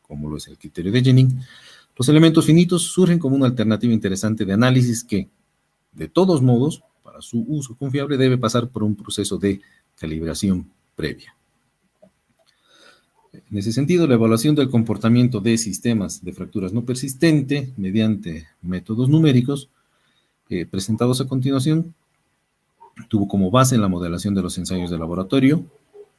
C: como lo es el criterio de Jennings, los elementos finitos surgen como una alternativa interesante de análisis que, de todos modos, para su uso confiable debe pasar por un proceso de calibración previa. En ese sentido, la evaluación del comportamiento de sistemas de fracturas no persistente mediante métodos numéricos presentados a continuación tuvo como base la modelación de los ensayos de laboratorio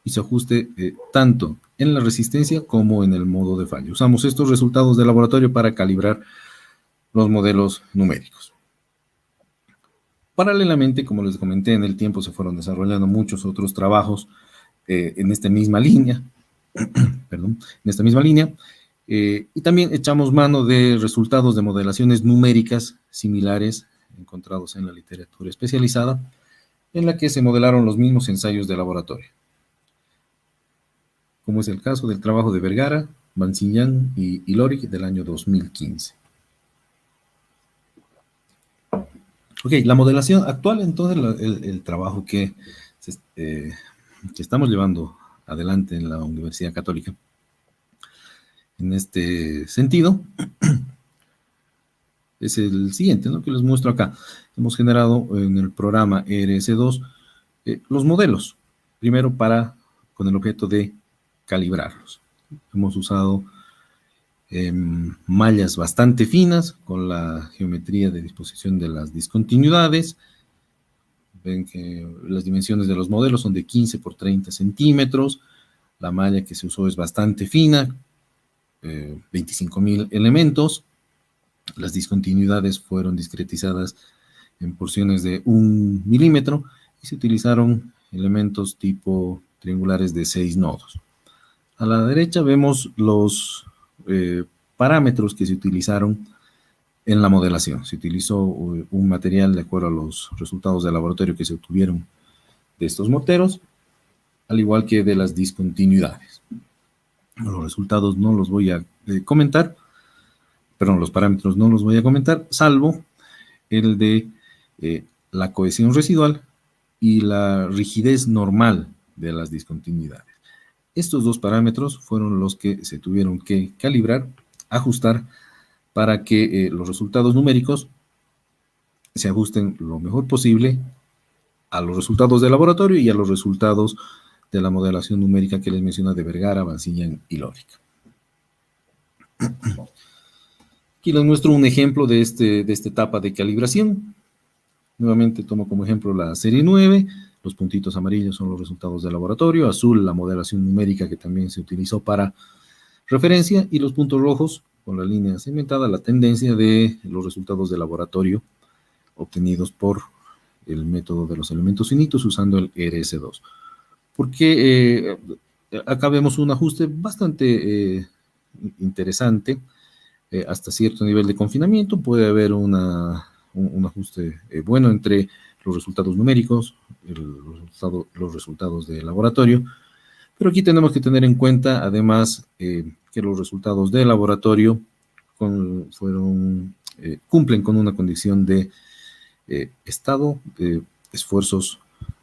C: y su ajuste tanto en la resistencia como en el modo de falla. Usamos estos resultados de laboratorio para calibrar los modelos numéricos. Paralelamente, como les comenté, en el tiempo se fueron desarrollando muchos otros trabajos en esta misma línea, y también echamos mano de resultados de modelaciones numéricas similares encontrados en la literatura especializada, en la que se modelaron los mismos ensayos de laboratorio, como es el caso del trabajo de Vergara, Bansignan y Lorig del año 2015. Ok, la modelación actual, entonces, el trabajo que estamos llevando adelante en la Universidad Católica, en este sentido, es el siguiente, ¿no?, que les muestro acá. Hemos generado en el programa ERS2 los modelos, primero con el objeto de calibrarlos. Hemos usado mallas bastante finas con la geometría de disposición de las discontinuidades. Ven que las dimensiones de los modelos son de 15 por 30 centímetros. La malla que se usó es bastante fina, 25.000 elementos. Las discontinuidades fueron discretizadas en porciones de 1 milímetro y se utilizaron elementos tipo triangulares de 6 nodos. A la derecha vemos los parámetros que se utilizaron en la modelación. Se utilizó un material de acuerdo a los resultados de laboratorio que se obtuvieron de estos morteros, al igual que de las discontinuidades. Los resultados no los voy a comentar, perdón, los parámetros no los voy a comentar, salvo el de la cohesión residual y la rigidez normal de las discontinuidades. Estos dos parámetros fueron los que se tuvieron que calibrar, ajustar, para que los resultados numéricos se ajusten lo mejor posible a los resultados de laboratorio y a los resultados de la modelación numérica que les mencioné de Vergara, Vansillan y Lorik. Aquí les muestro un ejemplo de esta etapa de calibración. Nuevamente tomo como ejemplo la serie 9. Los puntitos amarillos son los resultados de laboratorio, azul la modelación numérica que también se utilizó para referencia, y los puntos rojos con la línea segmentada, la tendencia de los resultados de laboratorio obtenidos por el método de los elementos finitos usando el ERS2. Porque acá vemos un ajuste bastante interesante. Hasta cierto nivel de confinamiento puede haber un ajuste bueno entre los resultados numéricos, los resultados de laboratorio, pero aquí tenemos que tener en cuenta además que los resultados de laboratorio cumplen con una condición de estado de esfuerzos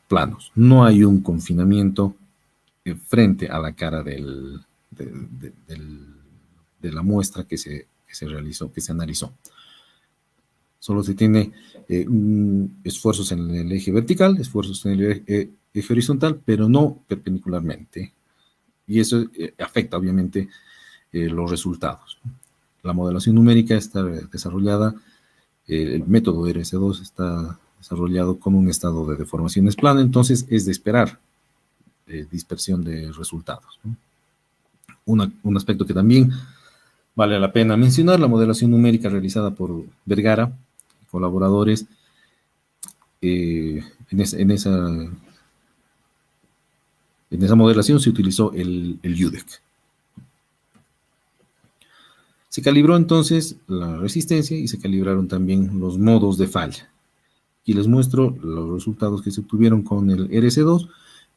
C: planos. No hay un confinamiento frente a la cara de la muestra que se realizó, que se analizó. Solo se tiene esfuerzos en el eje vertical, esfuerzos en el eje horizontal, pero no perpendicularmente. Y eso afecta, obviamente, los resultados. La modelación numérica está desarrollada, el método ERS2 está desarrollado con un estado de deformaciones plano, entonces es de esperar dispersión de resultados, ¿no? Un aspecto que también vale la pena mencionar, la modelación numérica realizada por Vergara y colaboradores, en esa modelación se utilizó el UDEC. Se calibró entonces la resistencia y se calibraron también los modos de falla. Aquí les muestro los resultados que se obtuvieron con el ERS2.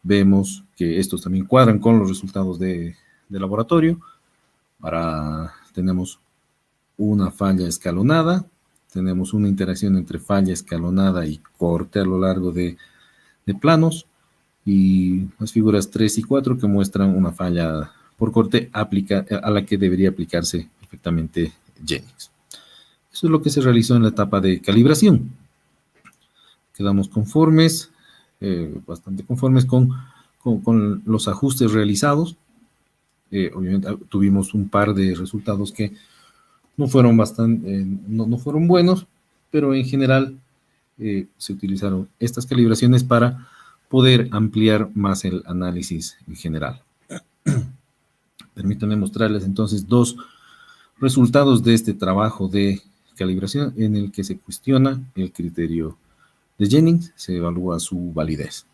C: Vemos que estos también cuadran con los resultados de laboratorio. Tenemos una falla escalonada, tenemos una interacción entre falla escalonada y corte a lo largo de planos, y las figuras 3 y 4 que muestran una falla por corte a la que debería aplicarse perfectamente Jennings. Eso es lo que se realizó en la etapa de calibración. Quedamos conformes, bastante conformes con los ajustes realizados. Obviamente tuvimos un par de resultados que no fueron buenos, pero en general se utilizaron estas calibraciones para poder ampliar más el análisis en general. Permítanme mostrarles entonces dos resultados de este trabajo de calibración en el que se cuestiona el criterio de Jennings, se evalúa su validez.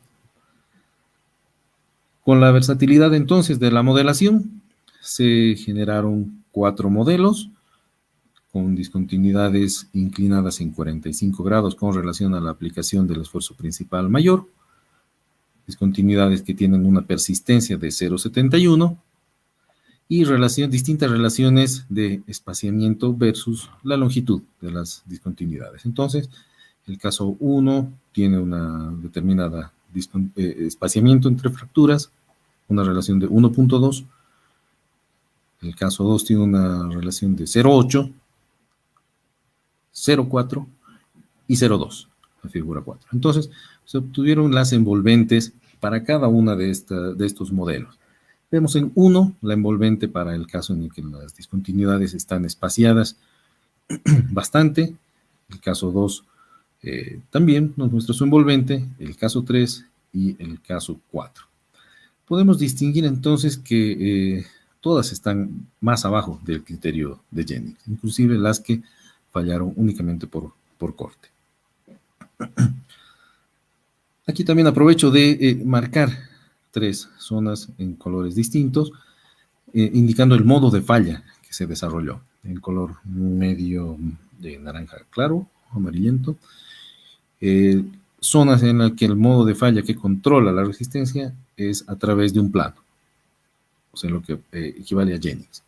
C: Con la versatilidad entonces de la modelación, se generaron 4 modelos con discontinuidades inclinadas en 45 grados con relación a la aplicación del esfuerzo principal mayor, discontinuidades que tienen una persistencia de 0,71 y distintas relaciones de espaciamiento versus la longitud de las discontinuidades. Entonces, el caso 1 tiene una determinada espaciamiento entre fracturas, una relación de 1.2. El caso 2 tiene una relación de 0.8, 0,4 y 0,2, la figura 4. Entonces, se obtuvieron las envolventes para cada una de estos modelos. Vemos en 1 la envolvente para el caso en el que las discontinuidades están espaciadas bastante. El caso 2 también nos muestra su envolvente, el caso 3 y el caso 4. Podemos distinguir entonces que todas están más abajo del criterio de Jennings, inclusive las que fallaron únicamente por corte. Aquí también aprovecho de marcar 3 zonas en colores distintos, indicando el modo de falla que se desarrolló, en color medio de naranja claro, amarillento. Zonas en las que el modo de falla que controla la resistencia es a través de un plano, o sea, lo que equivale a Jennings.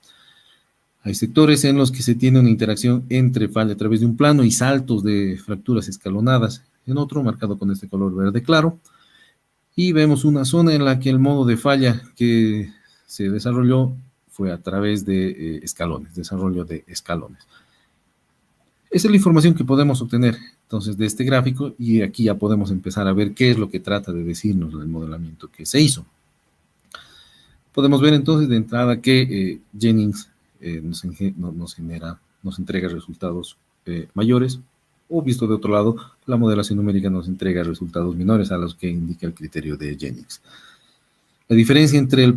C: Hay sectores en los que se tiene una interacción entre falla a través de un plano y saltos de fracturas escalonadas, en otro marcado con este color verde claro, y vemos una zona en la que el modo de falla que se desarrolló fue a través de escalones, desarrollo de escalones. Esa es la información que podemos obtener entonces de este gráfico, y aquí ya podemos empezar a ver qué es lo que trata de decirnos el modelamiento que se hizo. Podemos ver entonces de entrada que Jennings nos entrega resultados mayores, o visto de otro lado, la modelación numérica nos entrega resultados menores a los que indica el criterio de Jennings. La diferencia entre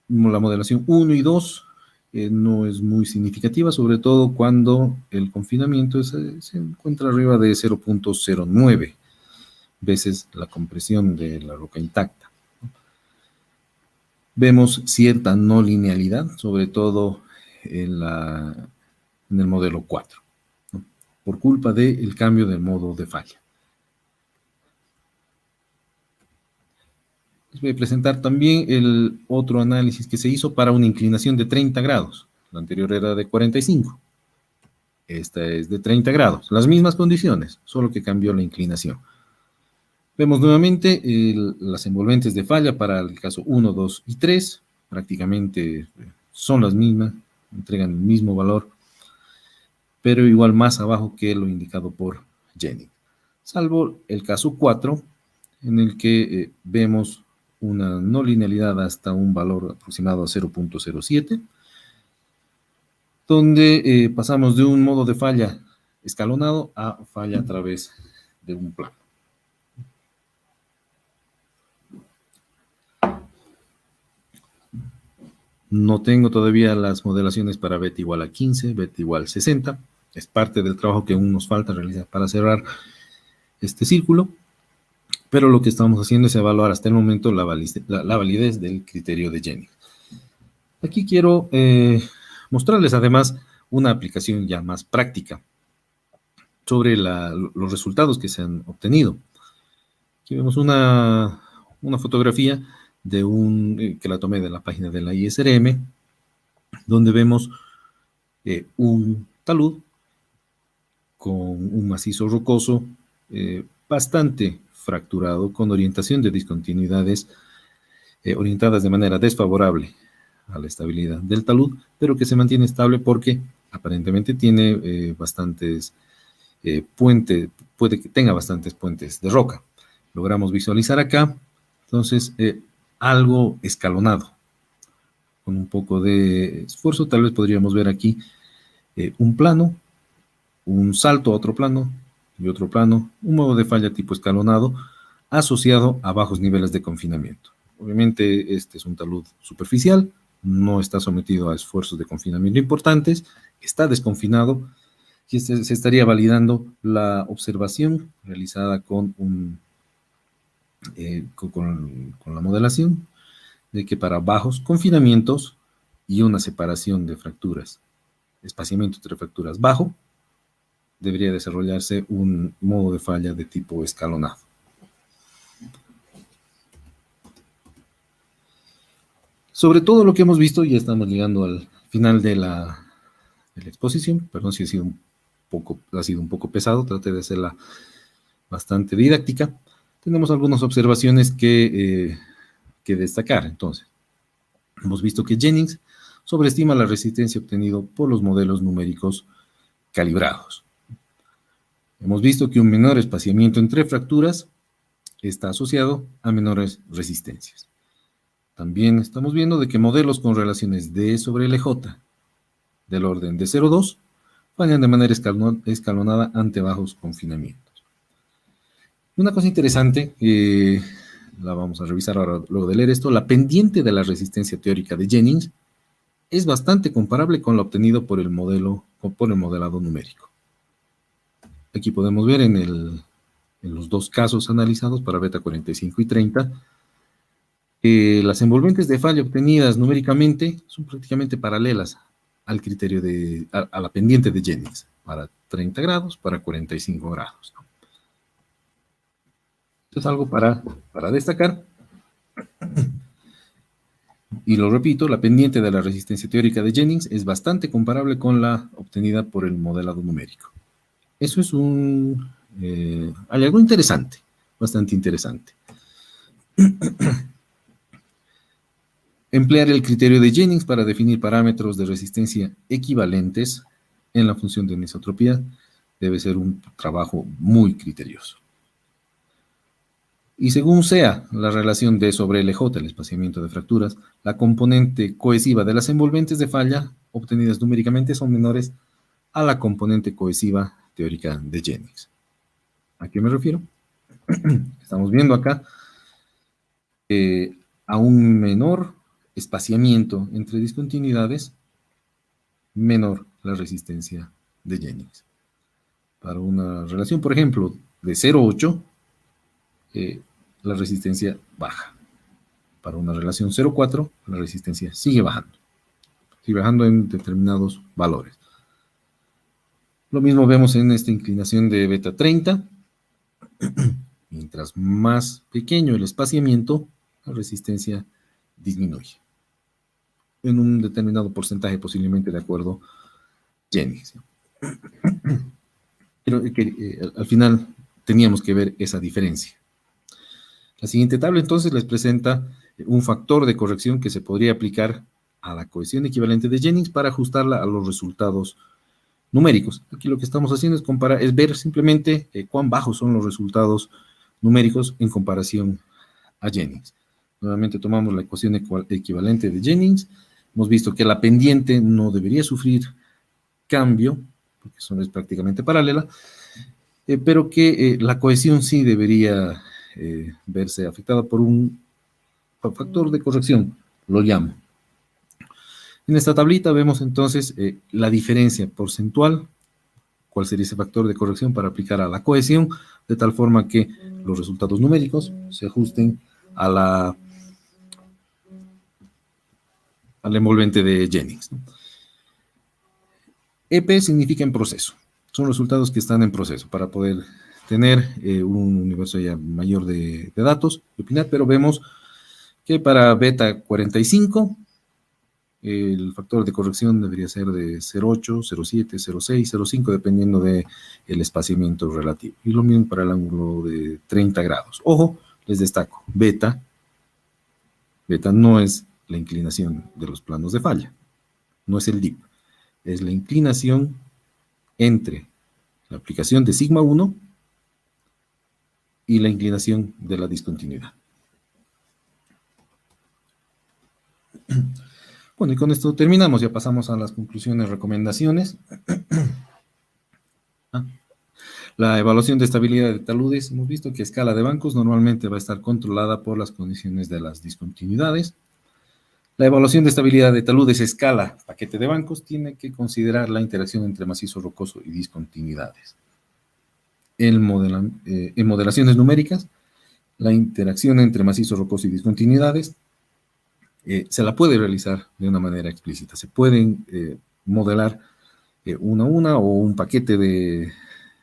C: la modelación 1 y 2 no es muy significativa, sobre todo cuando el confinamiento se encuentra arriba de 0,09 veces la compresión de la roca intacta. Vemos cierta no linealidad, sobre todo en el modelo 4, ¿no?, por culpa del cambio del modo de falla. Les voy a presentar también el otro análisis que se hizo para una inclinación de 30 grados. La anterior era de 45. Esta es de 30 grados. Las mismas condiciones, solo que cambió la inclinación. Vemos nuevamente las envolventes de falla para el caso 1, 2 y 3. Prácticamente son las mismas, entregan el mismo valor, pero igual más abajo que lo indicado por Jennings. Salvo el caso 4, en el que vemos una no linealidad hasta un valor aproximado a 0,07, donde pasamos de un modo de falla escalonado a falla a través de un plano. No tengo todavía las modelaciones para beta igual a 15, beta igual a 60. Es parte del trabajo que aún nos falta realizar para cerrar este círculo. Pero lo que estamos haciendo es evaluar hasta el momento la validez del criterio de Jennings. Aquí quiero mostrarles además una aplicación ya más práctica sobre los resultados que se han obtenido. Aquí vemos una fotografía que la tomé de la página de la ISRM, donde vemos un talud con un macizo rocoso bastante fracturado, con orientación de discontinuidades orientadas de manera desfavorable a la estabilidad del talud, pero que se mantiene estable porque aparentemente tiene bastantes puentes, puede que tenga bastantes puentes de roca. Logramos visualizar acá, entonces, algo escalonado. Con un poco de esfuerzo, tal vez podríamos ver aquí un plano, un salto a otro plano, y otro plano, un modo de falla tipo escalonado asociado a bajos niveles de confinamiento. Obviamente este es un talud superficial, no está sometido a esfuerzos de confinamiento importantes, está desconfinado, y se estaría validando la observación realizada con la modelación de que para bajos confinamientos y una separación de fracturas, espaciamiento entre fracturas bajo, debería desarrollarse un modo de falla de tipo escalonado. Sobre todo lo que hemos visto, ya estamos llegando al final de la exposición, perdón si ha sido un poco pesado, traté de hacerla bastante didáctica. Tenemos algunas observaciones que destacar. Entonces, hemos visto que Jennings sobreestima la resistencia obtenida por los modelos numéricos calibrados. Hemos visto que un menor espaciamiento entre fracturas está asociado a menores resistencias. También estamos viendo de que modelos con relaciones D sobre LJ del orden de 0,2 fallan de manera escalonada ante bajos confinamientos. Una cosa interesante, la vamos a revisar ahora luego de leer esto, la pendiente de la resistencia teórica de Jennings es bastante comparable con la obtenida por el modelado numérico. Aquí podemos ver en los dos casos analizados para beta 45 y 30, las envolventes de falla obtenidas numéricamente son prácticamente paralelas al criterio a la pendiente de Jennings, para 30 grados, para 45 grados. Esto es algo para destacar. Y lo repito, la pendiente de la resistencia teórica de Jennings es bastante comparable con la obtenida por el modelado numérico. Eso es hay algo interesante, bastante interesante. Emplear el criterio de Jennings para definir parámetros de resistencia equivalentes en la función de anisotropía debe ser un trabajo muy criterioso. Y según sea la relación D sobre LJ, el espaciamiento de fracturas, la componente cohesiva de las envolventes de falla obtenidas numéricamente son menores a la componente cohesiva teórica de Jennings. ¿A qué me refiero? Estamos viendo acá a un menor espaciamiento entre discontinuidades, menor la resistencia de Jennings. Para una relación, por ejemplo, de 0,8, la resistencia baja. Para una relación 0,4, la resistencia sigue bajando en determinados valores. Lo mismo vemos en esta inclinación de beta 30. Mientras más pequeño el espaciamiento, la resistencia disminuye en un determinado porcentaje, posiblemente de acuerdo a Jennings. Pero al final teníamos que ver esa diferencia. La siguiente tabla entonces les presenta un factor de corrección que se podría aplicar a la cohesión equivalente de Jennings para ajustarla a los resultados numéricos. Aquí lo que estamos haciendo es ver simplemente cuán bajos son los resultados numéricos en comparación a Jennings. Nuevamente tomamos la ecuación equivalente de Jennings. Hemos visto que la pendiente no debería sufrir cambio, porque es prácticamente paralela, pero que la cohesión sí debería verse afectada por un factor de corrección, lo llamo. En esta tablita vemos entonces la diferencia porcentual, cuál sería ese factor de corrección para aplicar a la cohesión, de tal forma que los resultados numéricos se ajusten a la envolvente de Jennings. EP significa en proceso. Son resultados que están en proceso para poder tener un universo ya mayor de datos y opinar, pero vemos que para beta 45 el factor de corrección debería ser de 0,8, 0,7, 0,6, 0,5, dependiendo del espaciamiento relativo. Y lo mismo para el ángulo de 30 grados. Ojo, les destaco, beta no es la inclinación de los planos de falla, no es el dip, es la inclinación entre la aplicación de sigma 1 y la inclinación de la discontinuidad. Bueno, y con esto terminamos, ya pasamos a las conclusiones, recomendaciones. La evaluación de estabilidad de taludes, hemos visto que a escala de bancos normalmente va a estar controlada por las condiciones de las discontinuidades. La evaluación de estabilidad de taludes escala paquete de bancos tiene que considerar la interacción entre macizo rocoso y discontinuidades. En modelaciones numéricas, la interacción entre macizo rocoso y discontinuidades se la puede realizar de una manera explícita. Se pueden modelar una a una o un paquete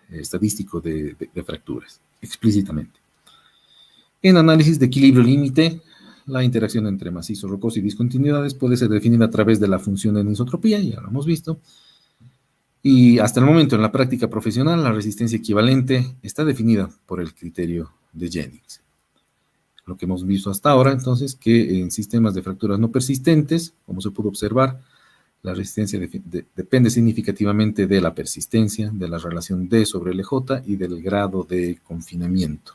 C: estadístico de fracturas, explícitamente. En análisis de equilibrio límite, la interacción entre macizo rocoso y discontinuidades puede ser definida a través de la función de anisotropía, ya lo hemos visto. Y hasta el momento, en la práctica profesional, la resistencia equivalente está definida por el criterio de Jennings. Lo que hemos visto hasta ahora, entonces, que en sistemas de fracturas no persistentes, como se pudo observar, La resistencia depende significativamente de la persistencia, de la relación D sobre LJ y del grado de confinamiento.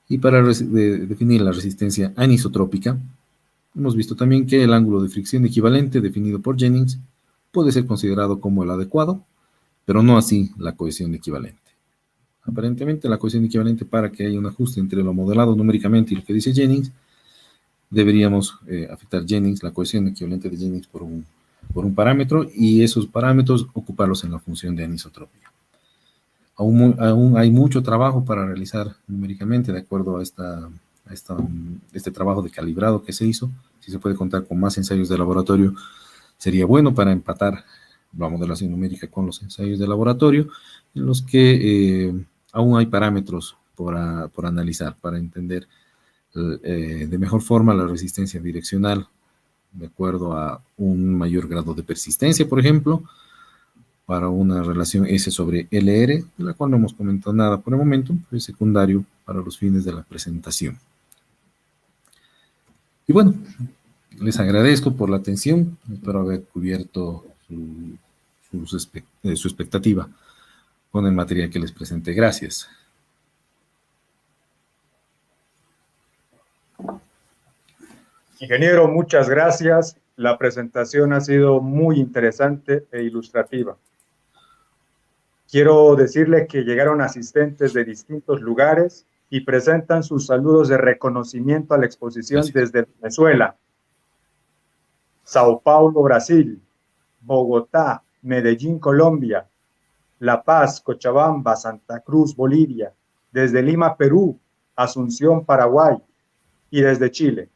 C: Y para definir la resistencia anisotrópica, hemos visto también que el ángulo de fricción equivalente definido por Jennings puede ser considerado como el adecuado, pero no así la cohesión equivalente. Aparentemente, la cohesión equivalente, para que haya un ajuste entre lo modelado numéricamente y lo que dice Jennings, deberíamos afectar Jennings, la cohesión equivalente de Jennings por un parámetro, y esos parámetros ocuparlos en la función de anisotropía. Aún hay mucho trabajo para realizar numéricamente de acuerdo a este trabajo de calibrado que se hizo. Si se puede contar con más ensayos de laboratorio, sería bueno para empatar la modelación numérica con los ensayos de laboratorio, en los que aún hay parámetros por analizar, para entender de mejor forma la resistencia direccional de acuerdo a un mayor grado de persistencia, por ejemplo, para una relación S sobre LR, de la cual no hemos comentado nada por el momento, pero es secundario para los fines de la presentación. Y bueno, les agradezco por la atención, espero haber cubierto su expectativa con el material que les presenté. Gracias.
D: Ingeniero, muchas gracias. La presentación ha sido muy interesante e ilustrativa. Quiero decirle que llegaron asistentes de distintos lugares y presentan sus saludos de reconocimiento a la exposición desde Venezuela, Sao Paulo, Brasil, Bogotá, Medellín, Colombia, La Paz, Cochabamba, Santa Cruz, Bolivia, desde Lima, Perú, Asunción, Paraguay y desde Chile.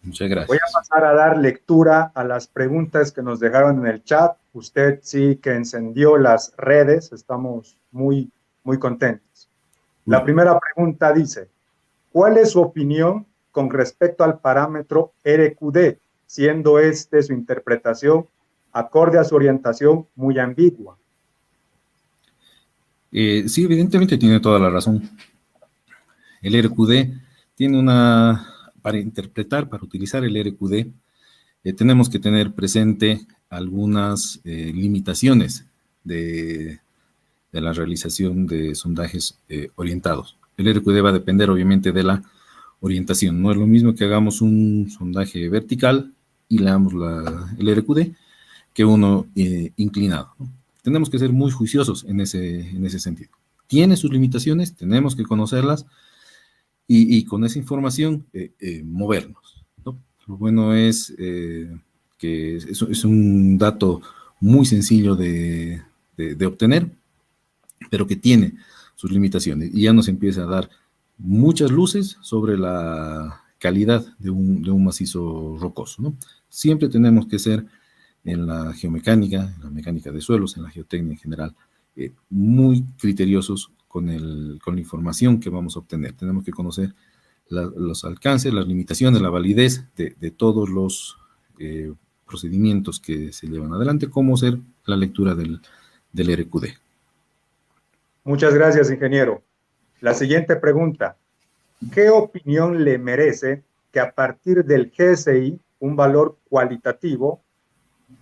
C: Muchas gracias.
D: Voy a pasar a dar lectura a las preguntas que nos dejaron en el chat. Usted sí que encendió las redes, estamos muy contentos. La primera pregunta dice, ¿cuál es su opinión con respecto al parámetro RQD, siendo su interpretación acorde a su orientación muy ambigua?
C: Sí, evidentemente tiene toda la razón. El RQD tiene para utilizar el RQD, tenemos que tener presente algunas limitaciones de la realización de sondajes orientados. El RQD va a depender obviamente de la orientación. No es lo mismo que hagamos un sondaje vertical y leamos el RQD que uno inclinado, ¿no? Tenemos que ser muy juiciosos en ese sentido. Tiene sus limitaciones, tenemos que conocerlas y con esa información movernos, ¿no? Lo bueno es que es un dato muy sencillo de obtener, pero que tiene sus limitaciones y ya nos empieza a dar muchas luces sobre la calidad de un macizo rocoso, ¿no? Siempre tenemos que ser en la geomecánica, en la mecánica de suelos, en la geotecnia en general, muy criteriosos con la información que vamos a obtener. Tenemos que conocer los alcances, las limitaciones, la validez de todos los procedimientos que se llevan adelante, como hacer la lectura del RQD.
D: Muchas gracias, ingeniero. La siguiente pregunta. ¿Qué opinión le merece que a partir del GSI, un valor cualitativo,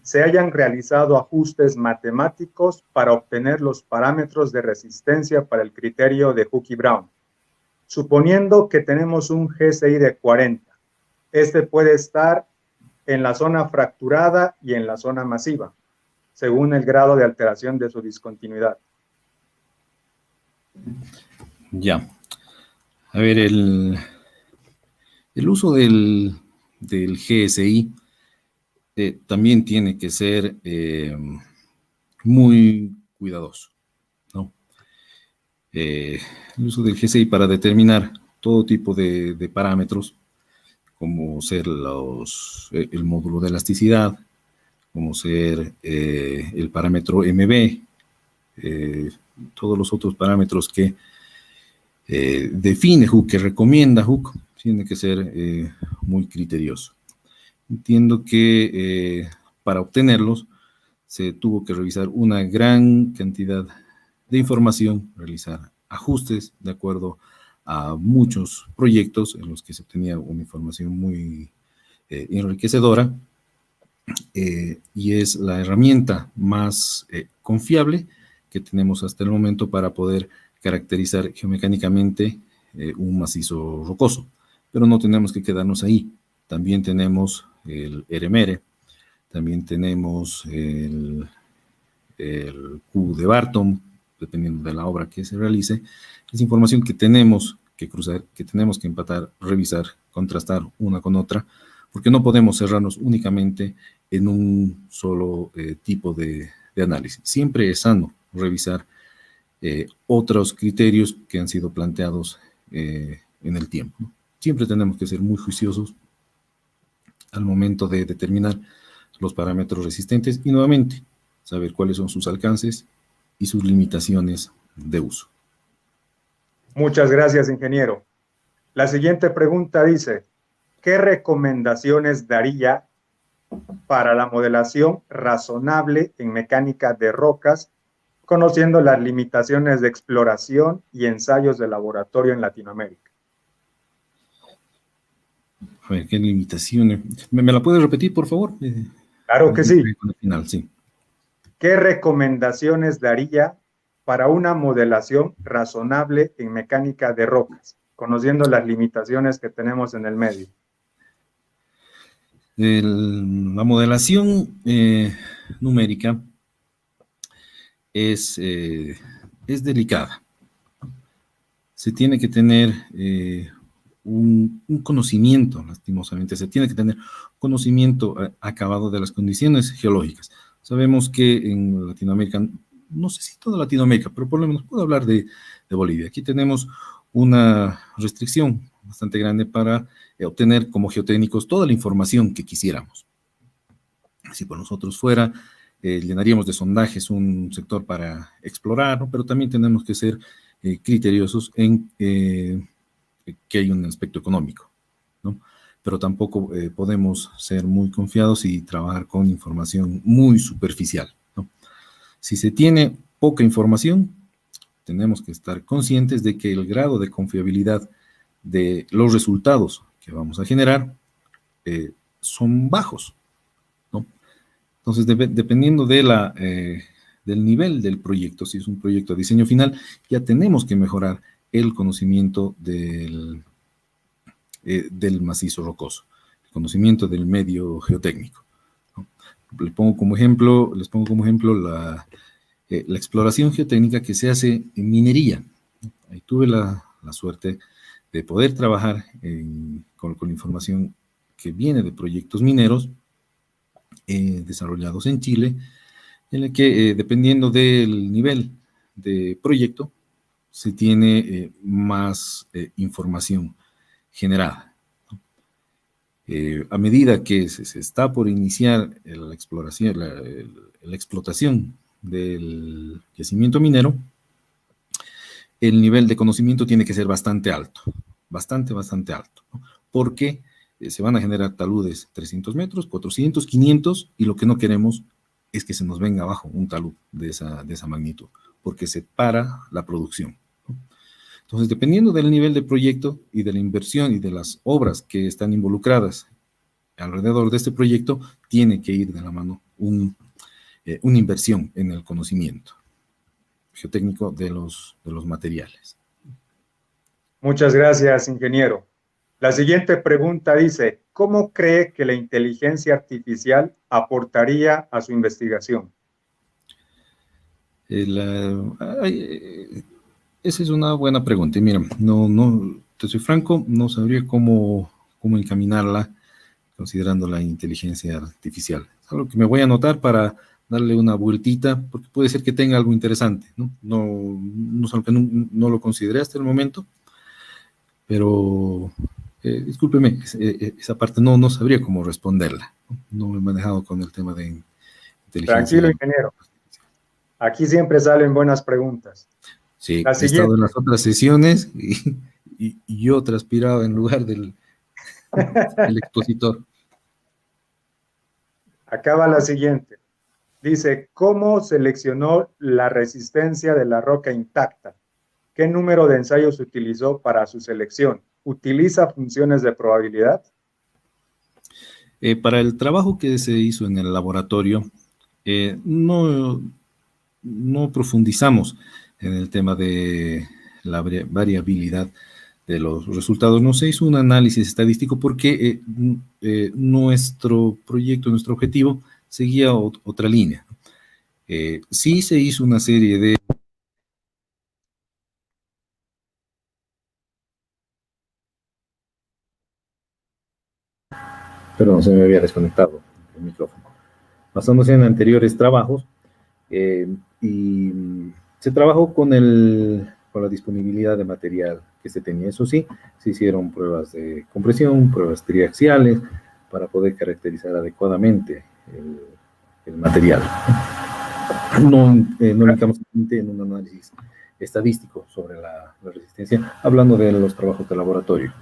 D: se hayan realizado ajustes matemáticos para obtener los parámetros de resistencia para el criterio de Hook y Brown? Suponiendo que tenemos un GSI de 40, puede estar en la zona fracturada y en la zona masiva, según el grado de alteración de su discontinuidad.
C: Ya. A ver, el uso del GSI también tiene que ser muy cuidadoso, ¿no? El uso del GSI para determinar todo tipo de parámetros, como ser el módulo de elasticidad, como ser el parámetro MB, todos los otros parámetros que define Hook, que recomienda Hook, tiene que ser muy criterioso. Entiendo que para obtenerlos se tuvo que revisar una gran cantidad de información, realizar ajustes de acuerdo a muchos proyectos en los que se obtenía una información muy enriquecedora y es la herramienta más confiable que tenemos hasta el momento para poder caracterizar geomecánicamente un macizo rocoso. Pero no tenemos que quedarnos ahí. También tenemos el RMR, también tenemos el Q de Barton, dependiendo de la obra que se realice. Es información que tenemos que cruzar, que tenemos que empatar, revisar, contrastar una con otra, porque no podemos cerrarnos únicamente en un solo tipo de análisis. Siempre es sano revisar otros criterios que han sido planteados en el tiempo, ¿no? Siempre tenemos que ser muy juiciosos al momento de determinar los parámetros resistentes y nuevamente saber cuáles son sus alcances y sus limitaciones de uso.
D: Muchas gracias, ingeniero. La siguiente pregunta dice, ¿qué recomendaciones daría para la modelación razonable en mecánica de rocas, conociendo las limitaciones de exploración y ensayos de laboratorio en Latinoamérica?
C: A ver, ¿qué limitaciones? ¿Me la puedes repetir, por favor?
D: Claro que sí.
C: Al final, sí.
D: ¿Qué recomendaciones daría para una modelación razonable en mecánica de rocas, conociendo las limitaciones que tenemos en el medio?
C: La modelación numérica es delicada. Se tiene que tener un conocimiento, lastimosamente, se tiene que tener conocimiento acabado de las condiciones geológicas. Sabemos que en Latinoamérica, no sé si toda Latinoamérica, pero por lo menos puedo hablar de Bolivia. Aquí tenemos una restricción bastante grande para obtener como geotécnicos toda la información que quisiéramos. Si por nosotros fuera, llenaríamos de sondajes un sector para explorar, ¿no? Pero también tenemos que ser criteriosos en que hay un aspecto económico, ¿no? Pero tampoco podemos ser muy confiados y trabajar con información muy superficial, ¿no? Si se tiene poca información, tenemos que estar conscientes de que el grado de confiabilidad de los resultados que vamos a generar son bajos, ¿no? Entonces, dependiendo de del nivel del proyecto, si es un proyecto de diseño final, ya tenemos que mejorar el conocimiento del macizo rocoso, el conocimiento del medio geotécnico, ¿no? Les pongo como ejemplo la exploración geotécnica que se hace en minería. Ahí tuve la suerte de poder trabajar con información que viene de proyectos mineros desarrollados en Chile, en el que dependiendo del nivel de proyecto se tiene más información generada. A medida que se está por iniciar la exploración, la explotación del yacimiento minero, el nivel de conocimiento tiene que ser bastante alto, bastante alto, ¿no? Porque se van a generar taludes 300 metros, 400, 500, y lo que no queremos es que se nos venga abajo un talud de esa magnitud, porque se para la producción, ¿no? Entonces, dependiendo del nivel de proyecto y de la inversión y de las obras que están involucradas alrededor de este proyecto, tiene que ir de la mano una inversión en el conocimiento geotécnico de los materiales.
D: Muchas gracias, ingeniero. La siguiente pregunta dice, ¿cómo cree que la inteligencia artificial aportaría a su investigación?
C: Esa es una buena pregunta. Y mira, te soy franco, no sabría cómo encaminarla considerando la inteligencia artificial. Es algo que me voy a anotar para darle una vueltita, porque puede ser que tenga algo interesante, ¿no? No es algo que no lo consideré hasta el momento, pero discúlpeme, esa parte no sabría cómo responderla. No me he manejado con el tema de inteligencia.
D: Tranquilo, ingeniero. Aquí siempre salen buenas preguntas.
C: Sí, he estado en las otras sesiones y yo transpiraba en lugar del expositor.
D: Acaba la siguiente. Dice, ¿cómo seleccionó la resistencia de la roca intacta? ¿Qué número de ensayos utilizó para su selección? ¿Utiliza funciones de probabilidad?
C: Para el trabajo que se hizo en el laboratorio, no profundizamos en el tema de la variabilidad de los resultados. No se hizo un análisis estadístico porque nuestro proyecto, nuestro objetivo, seguía otra línea. Sí se hizo una serie de... Perdón, se me había desconectado el micrófono. Basándose en anteriores trabajos, y se trabajó con la disponibilidad de material que se tenía. Eso sí, se hicieron pruebas de compresión, pruebas triaxiales, para poder caracterizar adecuadamente el material. No indicamos en un análisis estadístico sobre la resistencia, hablando de los trabajos de laboratorio.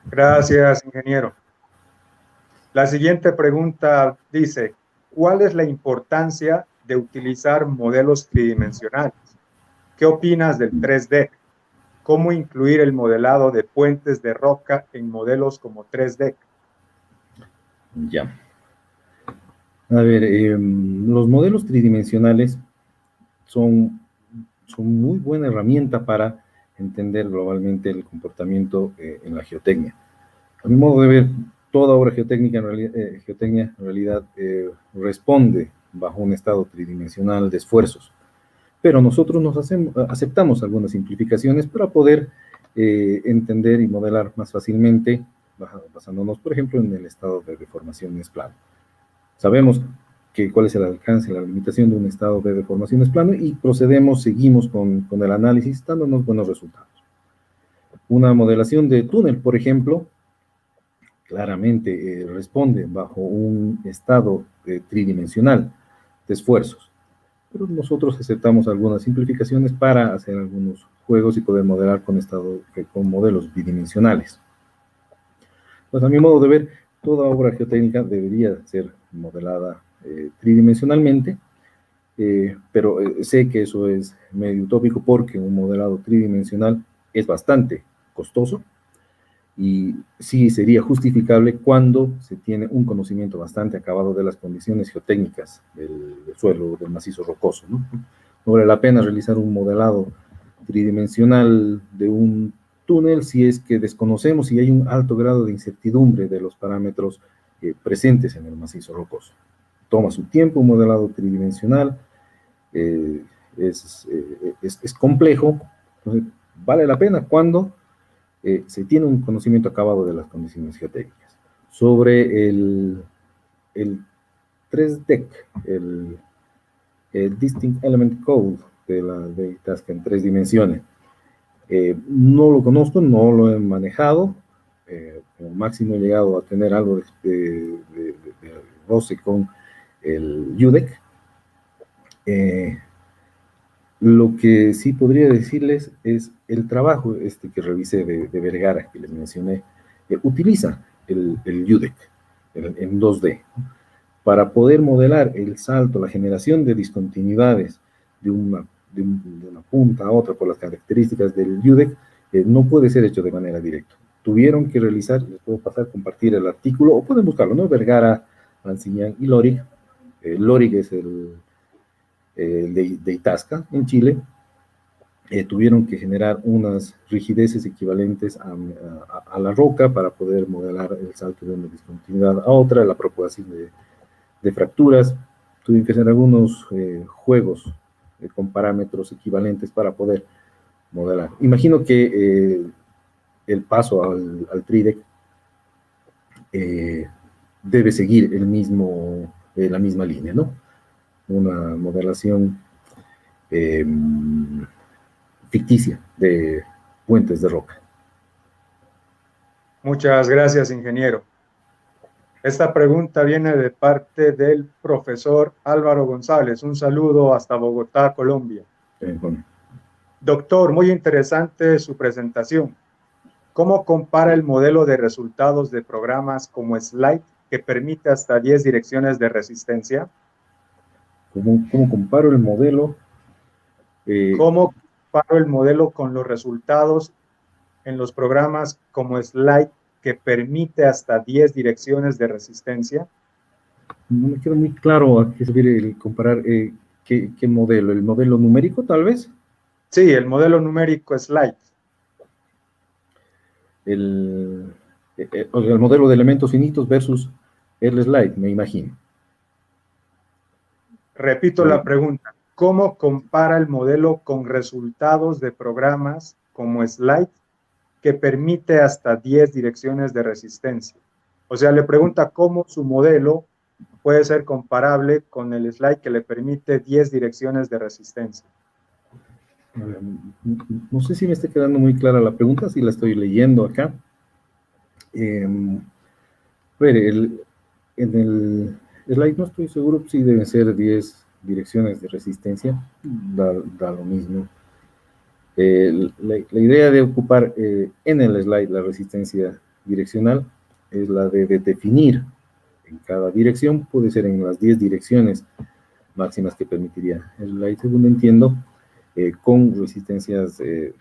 D: Gracias, ingeniero. La siguiente pregunta dice, ¿cuál es la importancia de utilizar modelos tridimensionales? ¿Qué opinas del 3D? ¿Cómo incluir el modelado de puentes de roca en modelos como 3D?
C: Ya. A ver, los modelos tridimensionales son muy buena herramienta para entender globalmente el comportamiento en la geotecnia. A mi modo de ver, toda obra geotecnia en realidad responde bajo un estado tridimensional de esfuerzos, pero nosotros aceptamos algunas simplificaciones para poder entender y modelar más fácilmente, basándonos, por ejemplo, en el estado de deformaciones plano. Sabemos cuál es el alcance, la limitación de un estado de deformaciones plano y seguimos con el análisis, dándonos buenos resultados. Una modelación de túnel, por ejemplo, claramente responde bajo un estado tridimensional de esfuerzos. Pero nosotros aceptamos algunas simplificaciones para hacer algunos juegos y poder modelar con modelos bidimensionales. Pues a mi modo de ver, toda obra geotécnica debería ser modelada tridimensionalmente, pero sé que eso es medio utópico porque un modelado tridimensional es bastante costoso y sí sería justificable cuando se tiene un conocimiento bastante acabado de las condiciones geotécnicas del suelo, del macizo rocoso, ¿no? No vale la pena realizar un modelado tridimensional de un túnel si es que desconocemos y hay un alto grado de incertidumbre de los parámetros presentes en el macizo rocoso. Toma su tiempo un modelado tridimensional, es complejo, entonces vale la pena cuando se tiene un conocimiento acabado de las condiciones geotécnicas. Sobre el 3DEC, el Distinct Element Code de Itasca en 3 dimensiones, no lo conozco, no lo he manejado, como máximo he llegado a tener algo de roce con el UDEC. Lo que sí podría decirles es el trabajo que revisé de Vergara, que les mencioné, utiliza el UDEC en 2D para poder modelar el salto, la generación de discontinuidades de una punta a otra por las características del UDEC. No puede ser hecho de manera directa. Tuvieron que realizar, les puedo pasar a compartir el artículo, o pueden buscarlo, ¿no? Vergara, Ranciñán y Lorig. Lorig es de Itasca, en Chile. Tuvieron que generar unas rigideces equivalentes a la roca para poder modelar el salto de una discontinuidad a otra, la propagación de fracturas. Tuvieron que hacer algunos juegos con parámetros equivalentes para poder modelar. Imagino que el paso al TRIDEC debe seguir la misma línea, ¿no? Una modelación ficticia de puentes de roca.
D: Muchas gracias, ingeniero. Esta pregunta viene de parte del profesor Álvaro González. Un saludo hasta Bogotá, Colombia.
C: Bueno.
D: Doctor, muy interesante su presentación. ¿Cómo compara el modelo de resultados de programas como Slide, que permite hasta 10 direcciones de resistencia?
C: ¿Cómo comparo el modelo?
D: ¿Cómo comparo el modelo con los resultados en los programas como Slide, que permite hasta 10 direcciones de resistencia?
C: No me queda muy claro a qué se refiere el comparar qué modelo. ¿El modelo numérico, tal vez?
D: Sí, el modelo numérico slide.
C: O sea, el modelo de elementos finitos versus el slide, me imagino.
D: Repito la pregunta. ¿Cómo compara el modelo con resultados de programas como slide que permite hasta 10 direcciones de resistencia? O sea, le pregunta cómo su modelo puede ser comparable con el slide que le permite 10 direcciones de resistencia.
C: No sé si me está quedando muy clara la pregunta, si la estoy leyendo acá. En el slide no estoy seguro si deben ser 10 direcciones de resistencia, da lo mismo. La idea de ocupar en el slide la resistencia direccional es la de definir en cada dirección, puede ser en las 10 direcciones máximas que permitiría el slide, según entiendo, con resistencias de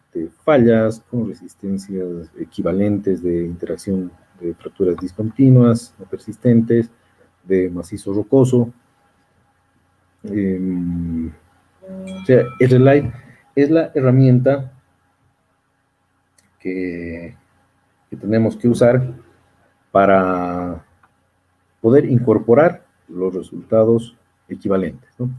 C: fallas, con resistencias equivalentes de interacción de fracturas discontinuas, no persistentes, de macizo rocoso. O sea, el slide es la herramienta que tenemos que usar para poder incorporar los resultados equivalentes, ¿no?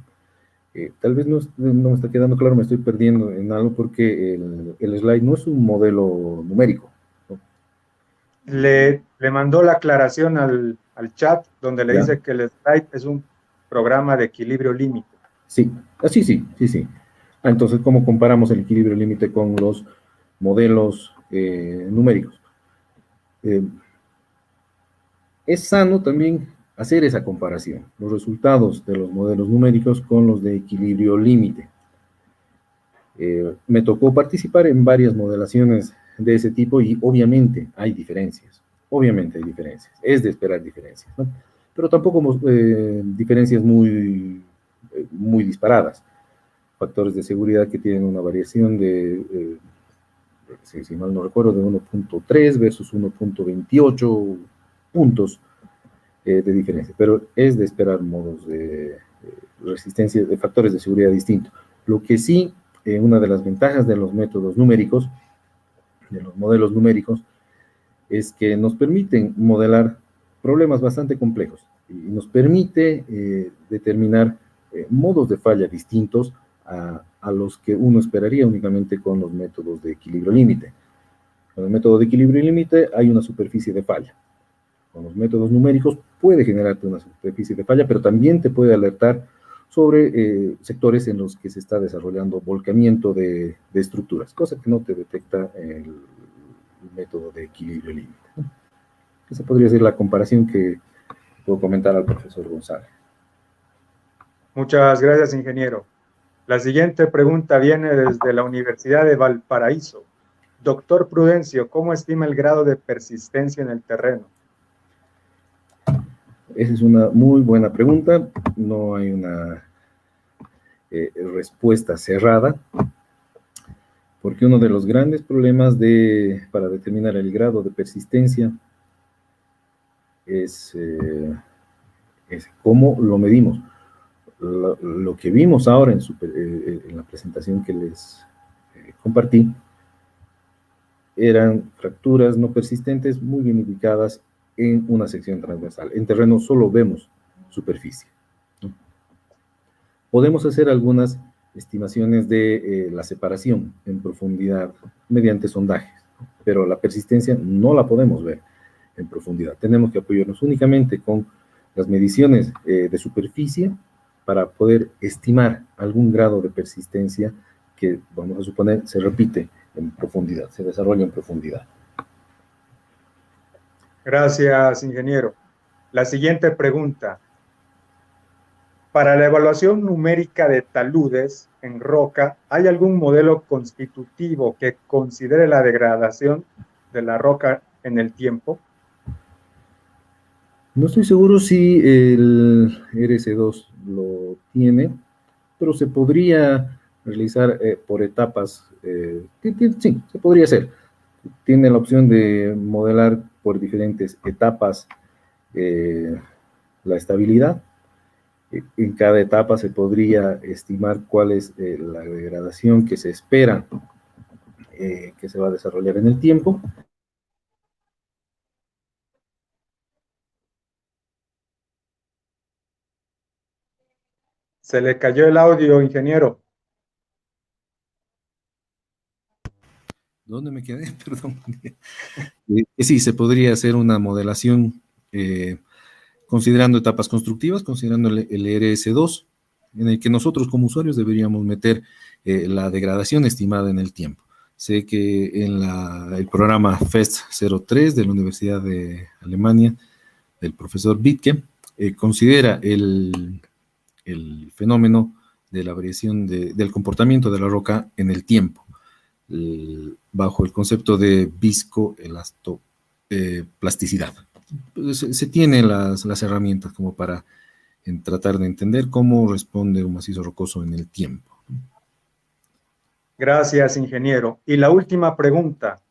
C: Tal vez no me está quedando claro, me estoy perdiendo en algo porque el slide no es un modelo numérico, ¿no?
D: Le mandó la aclaración al chat donde le
C: ¿Ya?
D: dice que el slide es un programa de equilibrio límite.
C: Sí, sí. Entonces, ¿cómo comparamos el equilibrio límite con los modelos numéricos? Es sano también hacer esa comparación, los resultados de los modelos numéricos con los de equilibrio límite. Me tocó participar en varias modelaciones de ese tipo y obviamente hay diferencias, es de esperar diferencias, ¿no? Pero tampoco diferencias muy disparadas, factores de seguridad que tienen una variación de, si mal no recuerdo, de 1.3 versus 1.28 puntos de diferencia, pero es de esperar modos de resistencia, de factores de seguridad distintos. Lo que sí, una de las ventajas de los métodos numéricos, de los modelos numéricos, es que nos permiten modelar problemas bastante complejos y nos permite determinar modos de falla distintos a los que uno esperaría únicamente con los métodos de equilibrio límite. Con el método de equilibrio límite hay una superficie de falla. Con los métodos numéricos puede generarte una superficie de falla, pero también te puede alertar sobre sectores en los que se está desarrollando volcamiento de estructuras, cosa que no te detecta el método de equilibrio límite. Esa podría ser la comparación que puedo comentar al profesor González.
D: Muchas gracias, ingeniero. La siguiente pregunta viene desde la Universidad de Valparaíso. Doctor Prudencio, ¿cómo estima el grado de persistencia en el terreno?
C: Esa es una muy buena pregunta. No hay una respuesta cerrada, porque uno de los grandes problemas para determinar el grado de persistencia es cómo lo medimos. Lo que vimos ahora en la presentación que les compartí eran fracturas no persistentes muy bien ubicadas en una sección transversal. En terreno solo vemos superficie, ¿no? Podemos hacer algunas estimaciones de la separación en profundidad mediante sondajes, pero la persistencia no la podemos ver en profundidad. Tenemos que apoyarnos únicamente con las mediciones de superficie para poder estimar algún grado de persistencia que, vamos a suponer, se repite en profundidad, se desarrolla en profundidad.
D: Gracias, ingeniero. La siguiente pregunta. Para la evaluación numérica de taludes en roca, ¿hay algún modelo constitutivo que considere la degradación de la roca en el tiempo?
C: No estoy seguro si el RS2 lo tiene, pero se podría realizar por etapas. Sí, se podría hacer. Tiene la opción de modelar por diferentes etapas la estabilidad. En cada etapa se podría estimar cuál es la degradación que se espera que se va a desarrollar en el tiempo.
D: Se le cayó el audio, ingeniero.
C: ¿Dónde me quedé? Perdón. Sí, se podría hacer una modelación considerando etapas constructivas, considerando el RS2, en el que nosotros como usuarios deberíamos meter la degradación estimada en el tiempo. Sé que en el programa FEST-03 de la Universidad de Alemania, del profesor Wittke, considera el fenómeno de la variación del comportamiento de la roca en el tiempo, bajo el concepto de viscoelastoplasticidad. Se tienen las herramientas como para tratar de entender cómo responde un macizo rocoso en el tiempo.
D: Gracias, ingeniero. Y la última pregunta.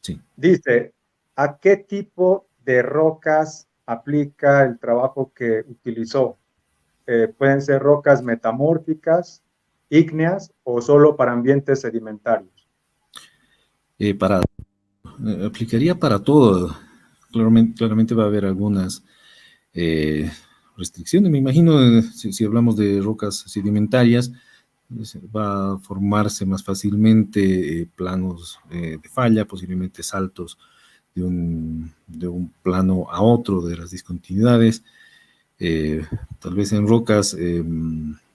C: Sí.
D: Dice, ¿a qué tipo de rocas aplica el trabajo que utilizó? ¿Pueden ser rocas metamórficas, ígneas o solo para ambientes sedimentarios?
C: Aplicaría para todo. Claramente va a haber algunas restricciones. Me imagino, si hablamos de rocas sedimentarias, va a formarse más fácilmente planos de falla, posiblemente saltos de un plano a otro de las discontinuidades. Tal vez en rocas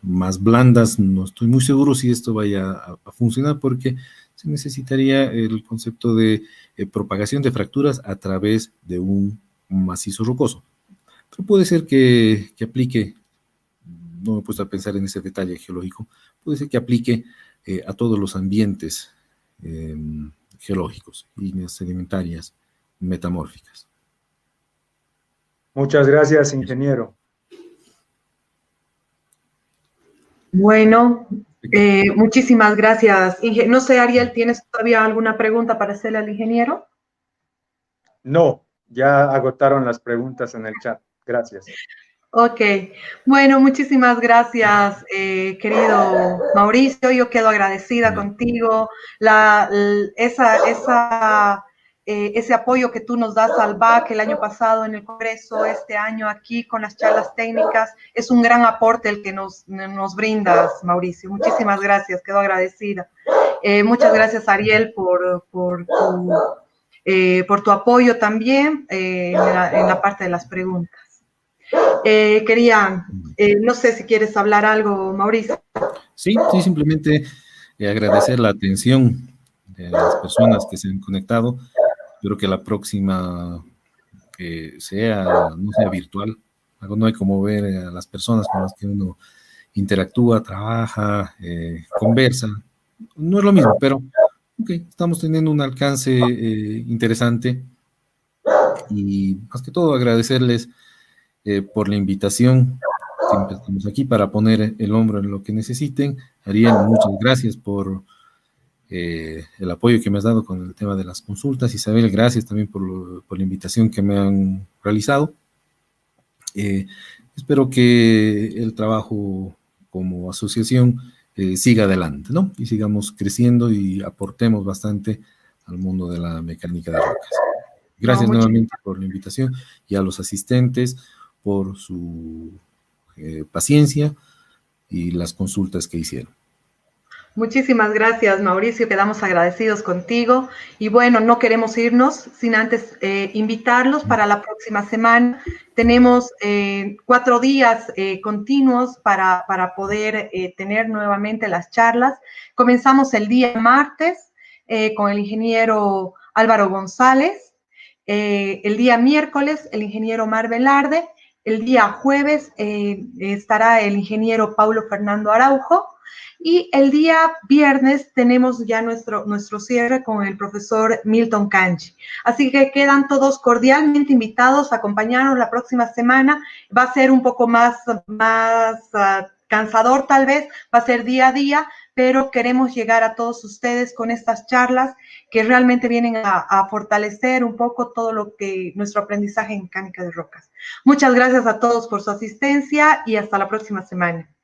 C: más blandas, no estoy muy seguro si esto vaya a funcionar, porque se necesitaría el concepto de propagación de fracturas a través de un macizo rocoso. Pero puede ser que aplique, no me he puesto a pensar en ese detalle geológico, puede ser que aplique a todos los ambientes geológicos, líneas sedimentarias, metamórficas.
D: Muchas gracias, ingeniero.
A: Bueno, muchísimas gracias. No sé, Ariel, ¿tienes todavía alguna pregunta para hacerle al ingeniero?
D: No, ya agotaron las preguntas en el chat. Gracias.
A: Ok, bueno, muchísimas gracias, querido Mauricio. Yo quedo agradecida contigo. Ese apoyo que tú nos das al BAC el año pasado en el Congreso, este año aquí con las charlas técnicas, es un gran aporte el que nos brindas, Mauricio. Muchísimas gracias, quedo agradecida. Muchas gracias, Ariel, por tu apoyo también en la parte de las preguntas. No sé si quieres hablar algo, Mauricio.
C: Sí, simplemente agradecer la atención de las personas que se han conectado. Espero que la próxima no sea virtual. No hay como ver a las personas con las que uno interactúa, trabaja, conversa. No es lo mismo, pero estamos teniendo un alcance interesante. Y más que todo agradecerles por la invitación. Siempre estamos aquí para poner el hombro en lo que necesiten. Ariel, muchas gracias por el apoyo que me has dado con el tema de las consultas. Isabel, gracias también por la invitación que me han realizado. Espero que el trabajo como asociación siga adelante, ¿no? Y sigamos creciendo y aportemos bastante al mundo de la mecánica de rocas. Gracias nuevamente por la invitación y a los asistentes por su paciencia y las consultas que hicieron.
A: Muchísimas gracias, Mauricio, quedamos agradecidos contigo. Y bueno, no queremos irnos sin antes invitarlos para la próxima semana. Tenemos 4 días continuos para poder tener nuevamente las charlas. Comenzamos el día martes con el ingeniero Álvaro González. El día miércoles, el ingeniero Omar Velarde. El día jueves estará el ingeniero Paulo Fernando Araujo. Y el día viernes tenemos ya nuestro cierre con el profesor Milton Canchi. Así que quedan todos cordialmente invitados a acompañarnos la próxima semana. Va a ser un poco más cansador tal vez, va a ser día a día, pero queremos llegar a todos ustedes con estas charlas que realmente vienen a fortalecer un poco todo lo que nuestro aprendizaje en mecánica de rocas. Muchas gracias a todos por su asistencia y hasta la próxima semana.